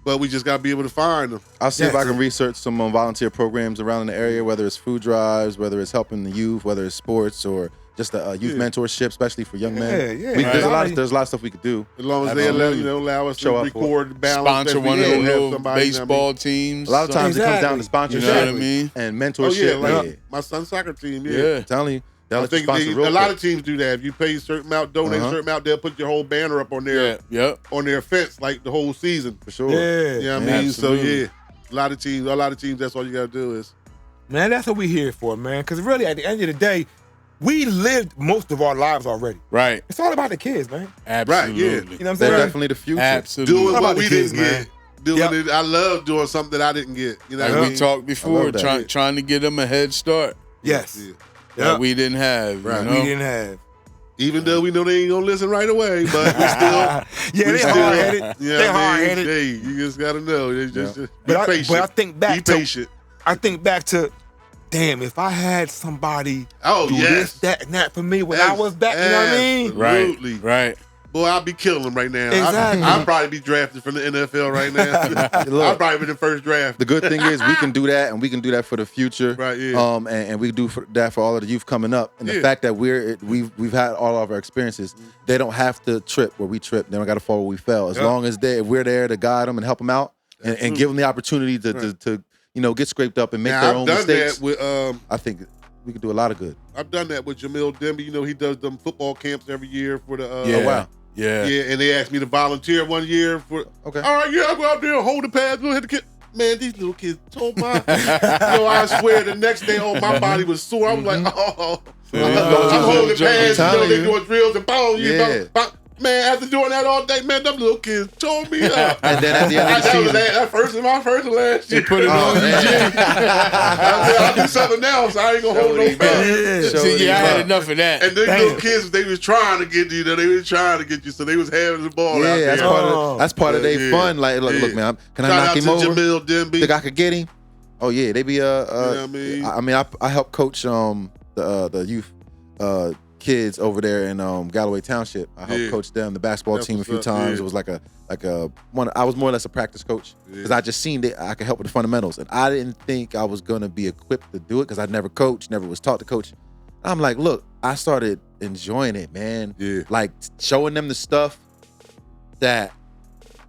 But we just gotta be able to find them. I'll see if Yeah. I can research some volunteer programs around in the area, whether it's food drives, whether it's helping the youth, whether it's sports or just a youth Yeah. mentorship, especially for young men. Yeah, We- yeah. there's a lot. Right. There's a lot of stuff we could do. As long as they Absolutely. allow us Show to up for it. record balance. Sponsor that we one of can them have little somebody, you know what I mean? baseball teams. A lot of times it comes down to Exactly. sponsorship You know what I mean? and Oh mentorship. yeah, like yeah. my son's soccer team. Yeah. Yeah. I'm telling you, they'll I let you think sponsor real a lot quick. of teams do that. If you pay a certain amount, donate a certain amount, they'll put your whole banner up on Yeah. Yep. their fence like the whole season. for sure. Yeah. You know what Yeah, I mean? So absolutely. yeah, a lot of teams. That's all you gotta do is. Man, that's what we here for, man. Because really, at the end of the day, we lived most of our lives already. Right. It's all about the kids, man. Absolutely. You know what I'm They're saying? definitely the future. Absolutely. Doing How what about we the kids, didn't man? get. Doing Yep. it. I love doing something that I didn't get. You know Like what I we mean? talked before, love that. trying to get them a head start Yes. Yeah. that we didn't have. Right. You know? We didn't have. Even though we know they ain't gonna listen right away, but we still. Yeah, we they still- hard headed. You know They what I hard mean? headed. Hey, you just gotta know. It's just be But patient. I think back be to patient. I think back to, damn, if I had somebody Oh do yes. this, that, and that for me when I was back, you know what I mean? Absolutely. Right. Boy, I'll be killing them right now. Exactly. I'll probably be drafted from the NFL right now. Look. I'll probably be the first draft. The good thing is we can do that, and we can do that for the future. Right, yeah. And we do that for all of the youth coming up. And the Yeah. fact that we've had all of our experiences, they don't have to trip where we tripped. They don't got to fall where we fell. As Yep. long as we're there to guide them and help them out, and give them the opportunity to get scraped up and make Now, their I've own done mistakes. that with I think we could do a lot of good. I've done that with Jamil Demby. You know, he does them football camps every year for the Yeah. Oh, wow. Yeah. yeah, and they asked me to volunteer one year for Okay. all right, yeah, I'll go out there and hold the pads, go hit the kid. Man, these little kids told my I swear the next day my body was sore. I was like, oh I'm holding pads, telling they you. doing drills and boom, Yeah. man, after doing that all day, man, them little kids tore me up. And then at the end of the That was season, my first and last year. Put it on man. I'll do something else. I ain't gonna hold no pads. Yeah. Show See, these yeah, I had up. enough of that. And them Damn. little kids, they was trying to get you. They was trying to get you, so they was having the ball out Yeah, there. that's part of their Yeah. fun. Like, look, Yeah. man, can I Shout knock out him to over? Jamil Demby. Think I could get him? Oh yeah, they be what I mean? I help coach the youth kids over there in Galloway Township. I helped Yeah. coach them, the basketball That's team a what's few up, times. yeah. It was like a one. I was more or less a practice coach because Yeah. I just seen that I could help with the fundamentals, and I didn't think I was gonna be equipped to do it because I never coached, never was taught to coach. I'm like, look, I started enjoying it, man. Yeah. Like showing them the stuff that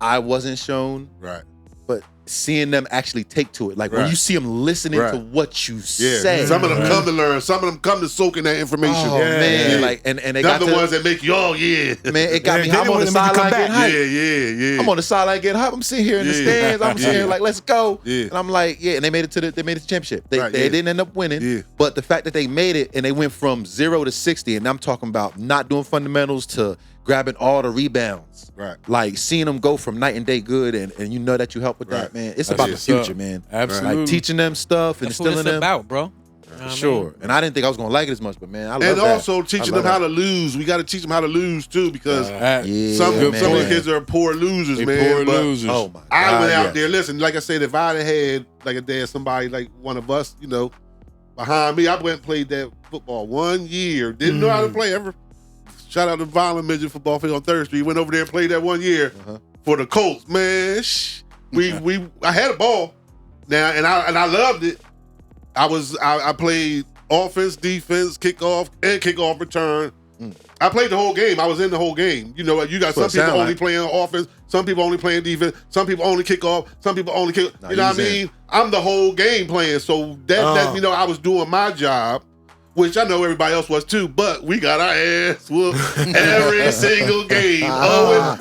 I wasn't shown, Right. but seeing them actually take to it. Like when Right. you see them listening Right. to what you Yeah. say. Some of them come to learn. Some of them come to soak in that information. Oh man, Yeah. like and they Them got the to, ones that make you, oh yeah. man, it got Yeah, me. they I'm the on the ones that make you come sideline getting back. hyped. Yeah. I'm on the sideline getting hyped. I'm sitting here in the Yeah. stands. I'm sitting Yeah. here like, let's go. Yeah. And I'm like, yeah. And they made it to the championship. They Right, they yeah. didn't end up winning. Yeah. But the fact that they made it and they went from 0 to 60, and I'm talking about not doing fundamentals to grabbing all the rebounds. Right. Like seeing them go from night and day good, and you know that you help with that, Right. man. It's That's about the what's up. future, man. Absolutely. Like teaching them stuff and That's what instilling it's them. about, bro. For sure. And I didn't think I was gonna like it as much, but man, I love and that. also teaching them how to lose. We got to teach them how to lose too, because some man. of these kids are poor losers, man. Poor losers. Oh my God. I went out there. Listen, like I said, if I'd had like a dad, somebody like one of us, you know, behind me, I went and played that football 1 year. Didn't know how to play ever. Shout out to Violent Midget Football Field on 3rd Street. Went over there and played that 1 year for the Colts. Man, I had a ball now, and I loved it. I played offense, defense, kickoff, and kickoff return. I played the whole game. I was in the whole game. You know, you got some people only playing offense, some people only playing defense, some people only kick off, some people only kick. You know what I mean? I'm the whole game playing. So that you know, I was doing my job, which I know everybody else was too, but we got our ass whooped every single game.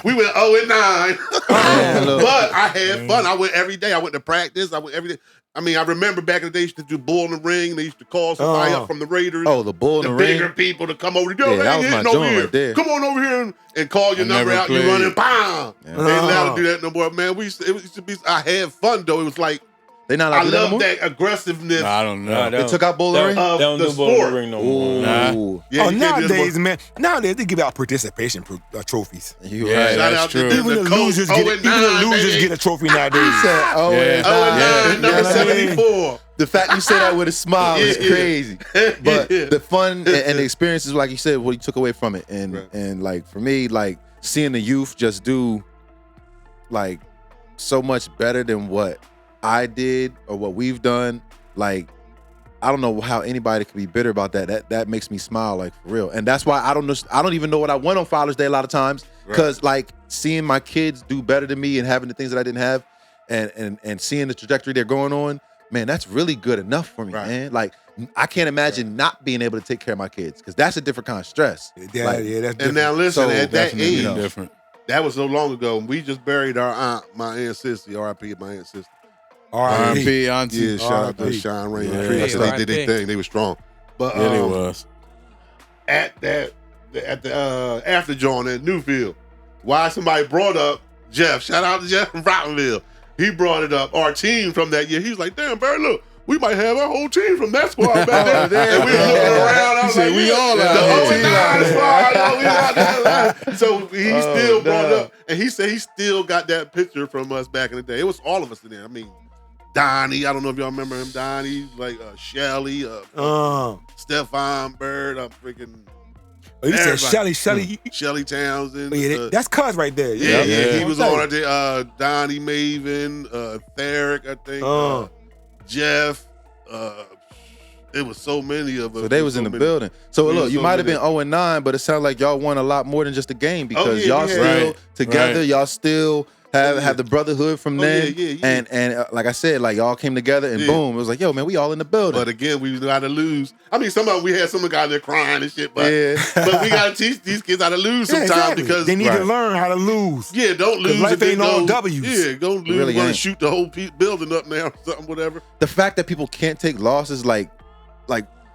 We went 0-9. But I had fun. I went every day. I went to practice. I went every day. I mean, I remember back in the day, they used to do bull in the ring. They used to call somebody up from the Raiders. Oh, the bull in the ring. The bigger people to come over. Yo, yeah, that was my joint right there. Come on over here and call your number out. You running, bam. They ain't allowed to do that no more. Man, it used to be. I had fun though. It was like they not allowed to do that love that aggressiveness. I don't know. They took out bull in the ring. They don't do bull in the ring no more. Yeah, nowadays, man. Nowadays they give out participation trophies. You right. Shout That's out true. to Even the losers get a trophy nowadays. Number 74. The fact you say that with a smile is crazy. But the fun and the experiences, like you said, what you took away from it. And like for me, like seeing the youth just do like so much better than what I did or what we've done. Like, I don't know how anybody could be bitter about that. That makes me smile, like for real. And that's why I don't even know what I want on Father's Day a lot of times. Because like seeing my kids do better than me and having the things that I didn't have and seeing the trajectory they're going on, man, that's really good enough for me, man. Like, I can't imagine not being able to take care of my kids because that's a different kind of stress. That's different. And now listen, at that age, different. That was so long ago. We just buried our aunt, my aunt sister, R.I.P. my aunt sister. R.I.P. auntie. Yeah, shout out to Sean Rain and Tree. They did their thing. They were strong. But it was. At the after John at Newfield, why somebody brought up Jeff. Shout out to Jeff from Broughtonville. He brought it up. Our team from that year. He was like, damn, Barry, look, we might have our whole team from that squad back there. And we were looking around. I was like, we all out there. So he still brought it up. And he said he still got that picture from us back in the day. It was all of us in there. I mean, Donnie, I don't know if y'all remember him, Donnie, like Shelly, Stefan Bird, freaking... Oh, you said Shelly Townsend. Oh, yeah, that's cuz right there. Yeah. He was on it. Donnie Maven, Therick, I think. Jeff. It was so many of us. So they was in the building. So look, you might have been 0-9, but it sounded like y'all won a lot more than just a game because y'all still together. Y'all still have the brotherhood from then. And like I said, like y'all came together and boom, it was like, yo, man, we all in the building. But again, we knew how to lose. I mean, we had some guys there crying and shit, but we gotta teach these kids how to lose sometimes because they need to learn how to lose. Yeah, don't lose. Life ain't all W's. Yeah, don't lose. Really want to shoot the whole building up now or something, whatever. The fact that people can't take losses, like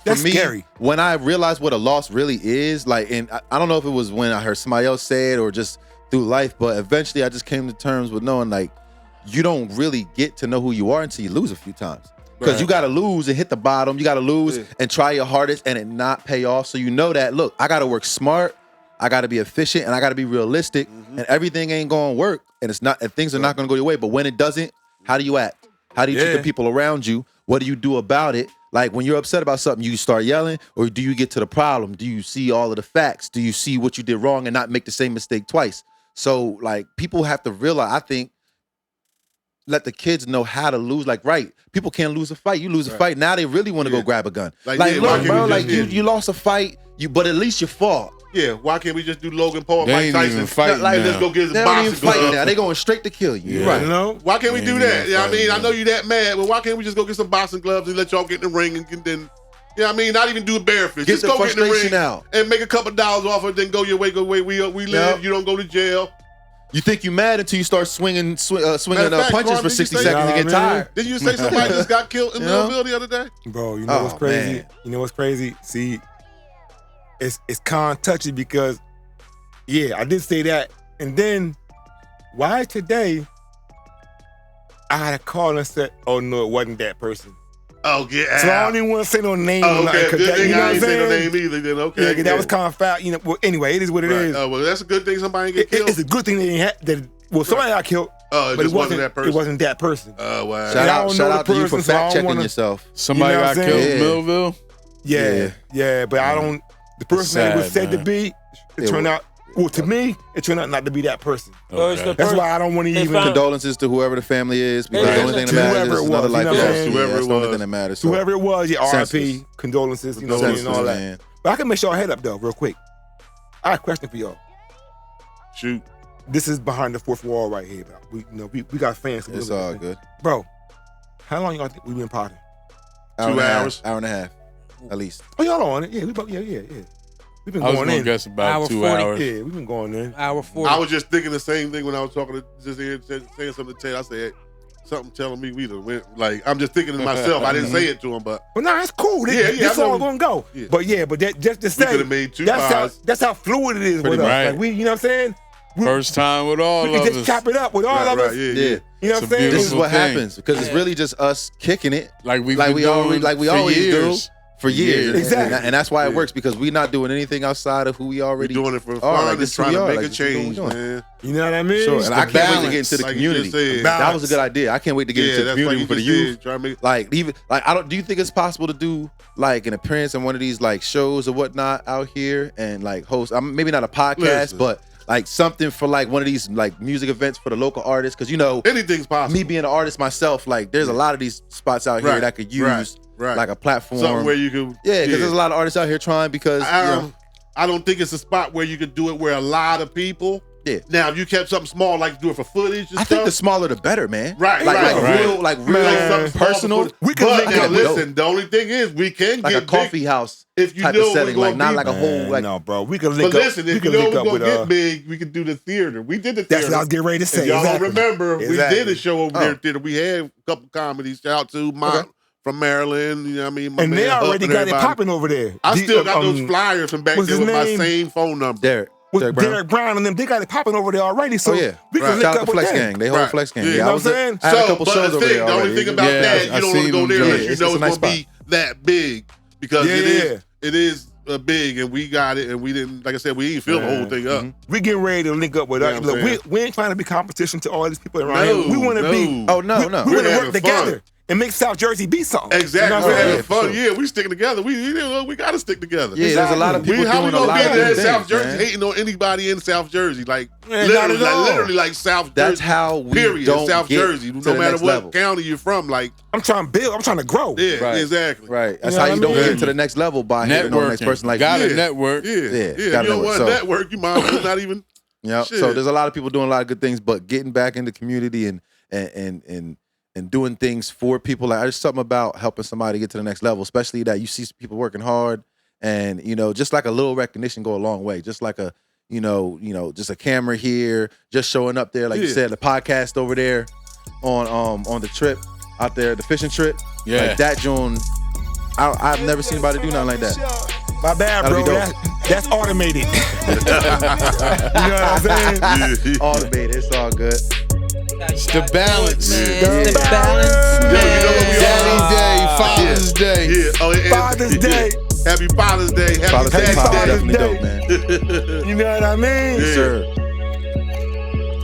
for me, scary. When I realized what a loss really is, like, and I don't know if it was when I heard somebody else say it or just through life, but eventually I just came to terms with knowing like you don't really get to know who you are until you lose a few times. Because you got to lose and hit the bottom. You got to lose and try your hardest and it not pay off. So you know that, look, I got to work smart. I got to be efficient and I got to be realistic. And everything ain't going to work and things are not going to go your way. But when it doesn't, how do you act? How do you treat the people around you? What do you do about it? Like when you're upset about something, you start yelling or do you get to the problem? Do you see all of the facts? Do you see what you did wrong and not make the same mistake twice? So like people have to realize, I think, let the kids know how to lose. Like, people can't lose a fight. You lose a fight, now they really want to go grab a gun. Like look, bro, like you lost a fight, but at least you fought. Yeah, why can't we just do Logan Paul, they Mike Tyson? Let's go get his boxing boxing fighting now. They going straight to kill you. Right. You know? Why can't we do that? Yeah, I mean, I know you that mad, but why can't we just go get some boxing gloves and let y'all get in the ring and then, I mean, not even do a bare fist. Get just the go get in the frustration ring out and make a couple dollars off it, then go your way. We live. You don't go to jail. You think you mad until you start swinging punches Carl, for 60 seconds and get tired. Did you say somebody just got killed in Louisville the other day? Bro, you know what's crazy? Man. You know what's crazy? See, it's kind of touchy because, I did say that. And then, why today, I had to call and said, oh, no, it wasn't that person. Oh, yeah. So I don't even want to say no name. Oh, okay. Like, Good thing you know I what ain't I'm say no saying? name either. Then okay. Yeah, 'cause that was kind of foul. You know. Well, anyway, it is what it is. Oh, well, that's a good thing somebody get killed. It's a good thing they didn't have that. Well, somebody got killed. Oh, but it wasn't that person. It wasn't that person. Oh, wow. Shout out to you for fact checking yourself. Somebody got killed in Yeah. Millville. Yeah, but I don't. The person that it was sad, said to man. be, it turned out. Well, to me, it turned out not to be that person. Okay. That's why I don't want to even. Condolences to whoever the family is. Because Right. the only thing that To matters whoever is it another was, life you know what I'm lost. saying? Yeah, Whoever that's it the only was. thing that matters. So. Whoever it was, yeah, RIP, Senseless. condolences, you know, Senseless, and all that. man. But I can make y'all head up though, real quick. I have a question for y'all. Shoot. This is behind the fourth wall right here, bro. We got fans. It's all good. Bro, how long y'all think we been potting? 2 hours. Hour and a half, at least. Oh, y'all on it? Yeah, we both. Yeah. We've been I was going gonna in. guess about Hour 2 40. hours. Yeah, we've been going in. Hour 40. I was just thinking the same thing when I was talking to just here, saying something to Ted. I said something telling me we done went. Like I'm just thinking to myself. I didn't say it to him, but But no, it's cool. This I all know. gonna go. Yeah. But that just to we say, could have made 2 that's hours. how fluid it is Pretty with us. much. Like we, you know what I'm saying? First time with all We of can just us. chop it up with all of us. Yeah. You know It's what I'm a saying? This is beautiful what thing. happens because it's really just us kicking it Like we always do for years. Exactly. And that's why it works because we're not doing anything outside of who we We're already doing it for are. fun. Like, Just this is who trying to we are. make Like, a this is what change, we're doing. man. You know what I mean? Sure, and I can't wait to balance, get into the like you just community. said. That was a good idea. I can't wait to get into the that's community like for the you just youth. said, try to make Like even like I don't. Do you think it's possible to do like an appearance in one of these like shows or whatnot out here and like host? Maybe not a podcast, Listen. but like something for like one of these like music events for the local artists. Because you know, anything's possible. me being an artist myself, like there's a lot of these spots out here Right, that could use right. like a platform. Something where you can. Yeah, because there's a lot of artists out here trying because you know, I don't think it's a spot where you could do it where a lot of people. Yeah. Now, if you kept something small, like do it for footage and I stuff. think the smaller the better, man. Right, like, right, like right. real, like Like real something small personal. for footage. We can But link now up, listen, the only thing is we can Like get a coffee big house if you type know of setting, we're like gonna not be like a whole like. no, bro. We can link But up. listen, we if you can know link we're up gonna with get big, we can do the theater. We did the theater. That's what I was getting ready to say. If y'all exactly. don't remember, we Exactly. did a show over there Oh. at theater. We had a couple comedies. Shout out to Mont from Maryland. You know what I mean? My And man they Huff already and got it everybody. popping over there. I still got those flyers from back what's there his with my name? same phone number. Derek Brown. Derek Brown and them, they got it popping over there already. So Oh yeah, we can link Shout up out to with Flex them. Gang. They hold Right. Flex Gang. Yeah. Yeah, You know I what was I'm saying? I had a So, couple but shows the over thing, there the only already. thing about Yeah, that, I you don't want seen to go them there unless joints. you It's know a it's nice going to be that big because it is big and we got it and we didn't, like I said, we ain't fill the whole thing up. We getting ready to link up with You us. know what I'm Look, we ain't trying to be competition to all these people around No, here. We want to no. be. Oh no, We no. want We're to having work together fun. and make South Jersey be something. Exactly. You know We're what I'm having saying? fun. Yeah, we sticking together. We got to stick together. Yeah, there's a lot of people How we doing a gonna lot be of there in good South things, Jersey man. hating on anybody in South Jersey? Like Man, literally, not at all. like South Jersey. That's how we period. don't South get Jersey. to No the matter next what level. county you're from, like I'm trying to build. I'm trying to grow. yeah, Right. exactly. Right. That's You know how what you I don't mean? get to the next level by hitting on the next person like Got you. a network. Yeah, Yeah, yeah. gotta You don't network. want So- to network. You might as well not even. Yeah. Shit. So there's a lot of people doing a lot of good things, but getting back in the community and doing things for people. Like there's something about helping somebody get to the next level, especially that you see people working hard and just like a little recognition go a long way. Just like a just a camera here, just showing up there, like you said, the podcast over there on the trip out there, the fishing trip. Yeah. Like that joint. I've never seen anybody do nothing like that. My bad, That'll bro. be dope. That's automated. You know what I'm saying? Automated, it's all good. It's the balance. The balance. Yo, you know what we Daddy Day, Father's Day. Yeah. Oh, and Father's Day. Happy Father's Day. Happy Father's Day, Daddy Day. definitely dope, man. You know what I mean? Yes, sir.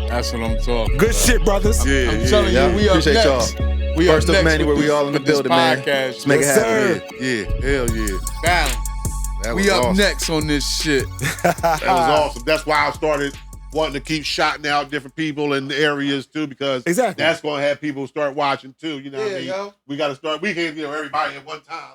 That's what I'm talking. Good shit, brothers. Yeah, I'm telling Yeah, you, we up appreciate next. y'all. We First up up, next man, where with we all in the with this building, man. podcast. Let's make it Yes, happen. sir. Yeah, hell yeah. Balance. That was We up awesome. next on this shit. That was awesome. That's why I started wanting to keep shouting out different people in the areas too, because Exactly. that's going to have people start watching too. You know what I mean? yo. We got to start. We can't everybody at one time.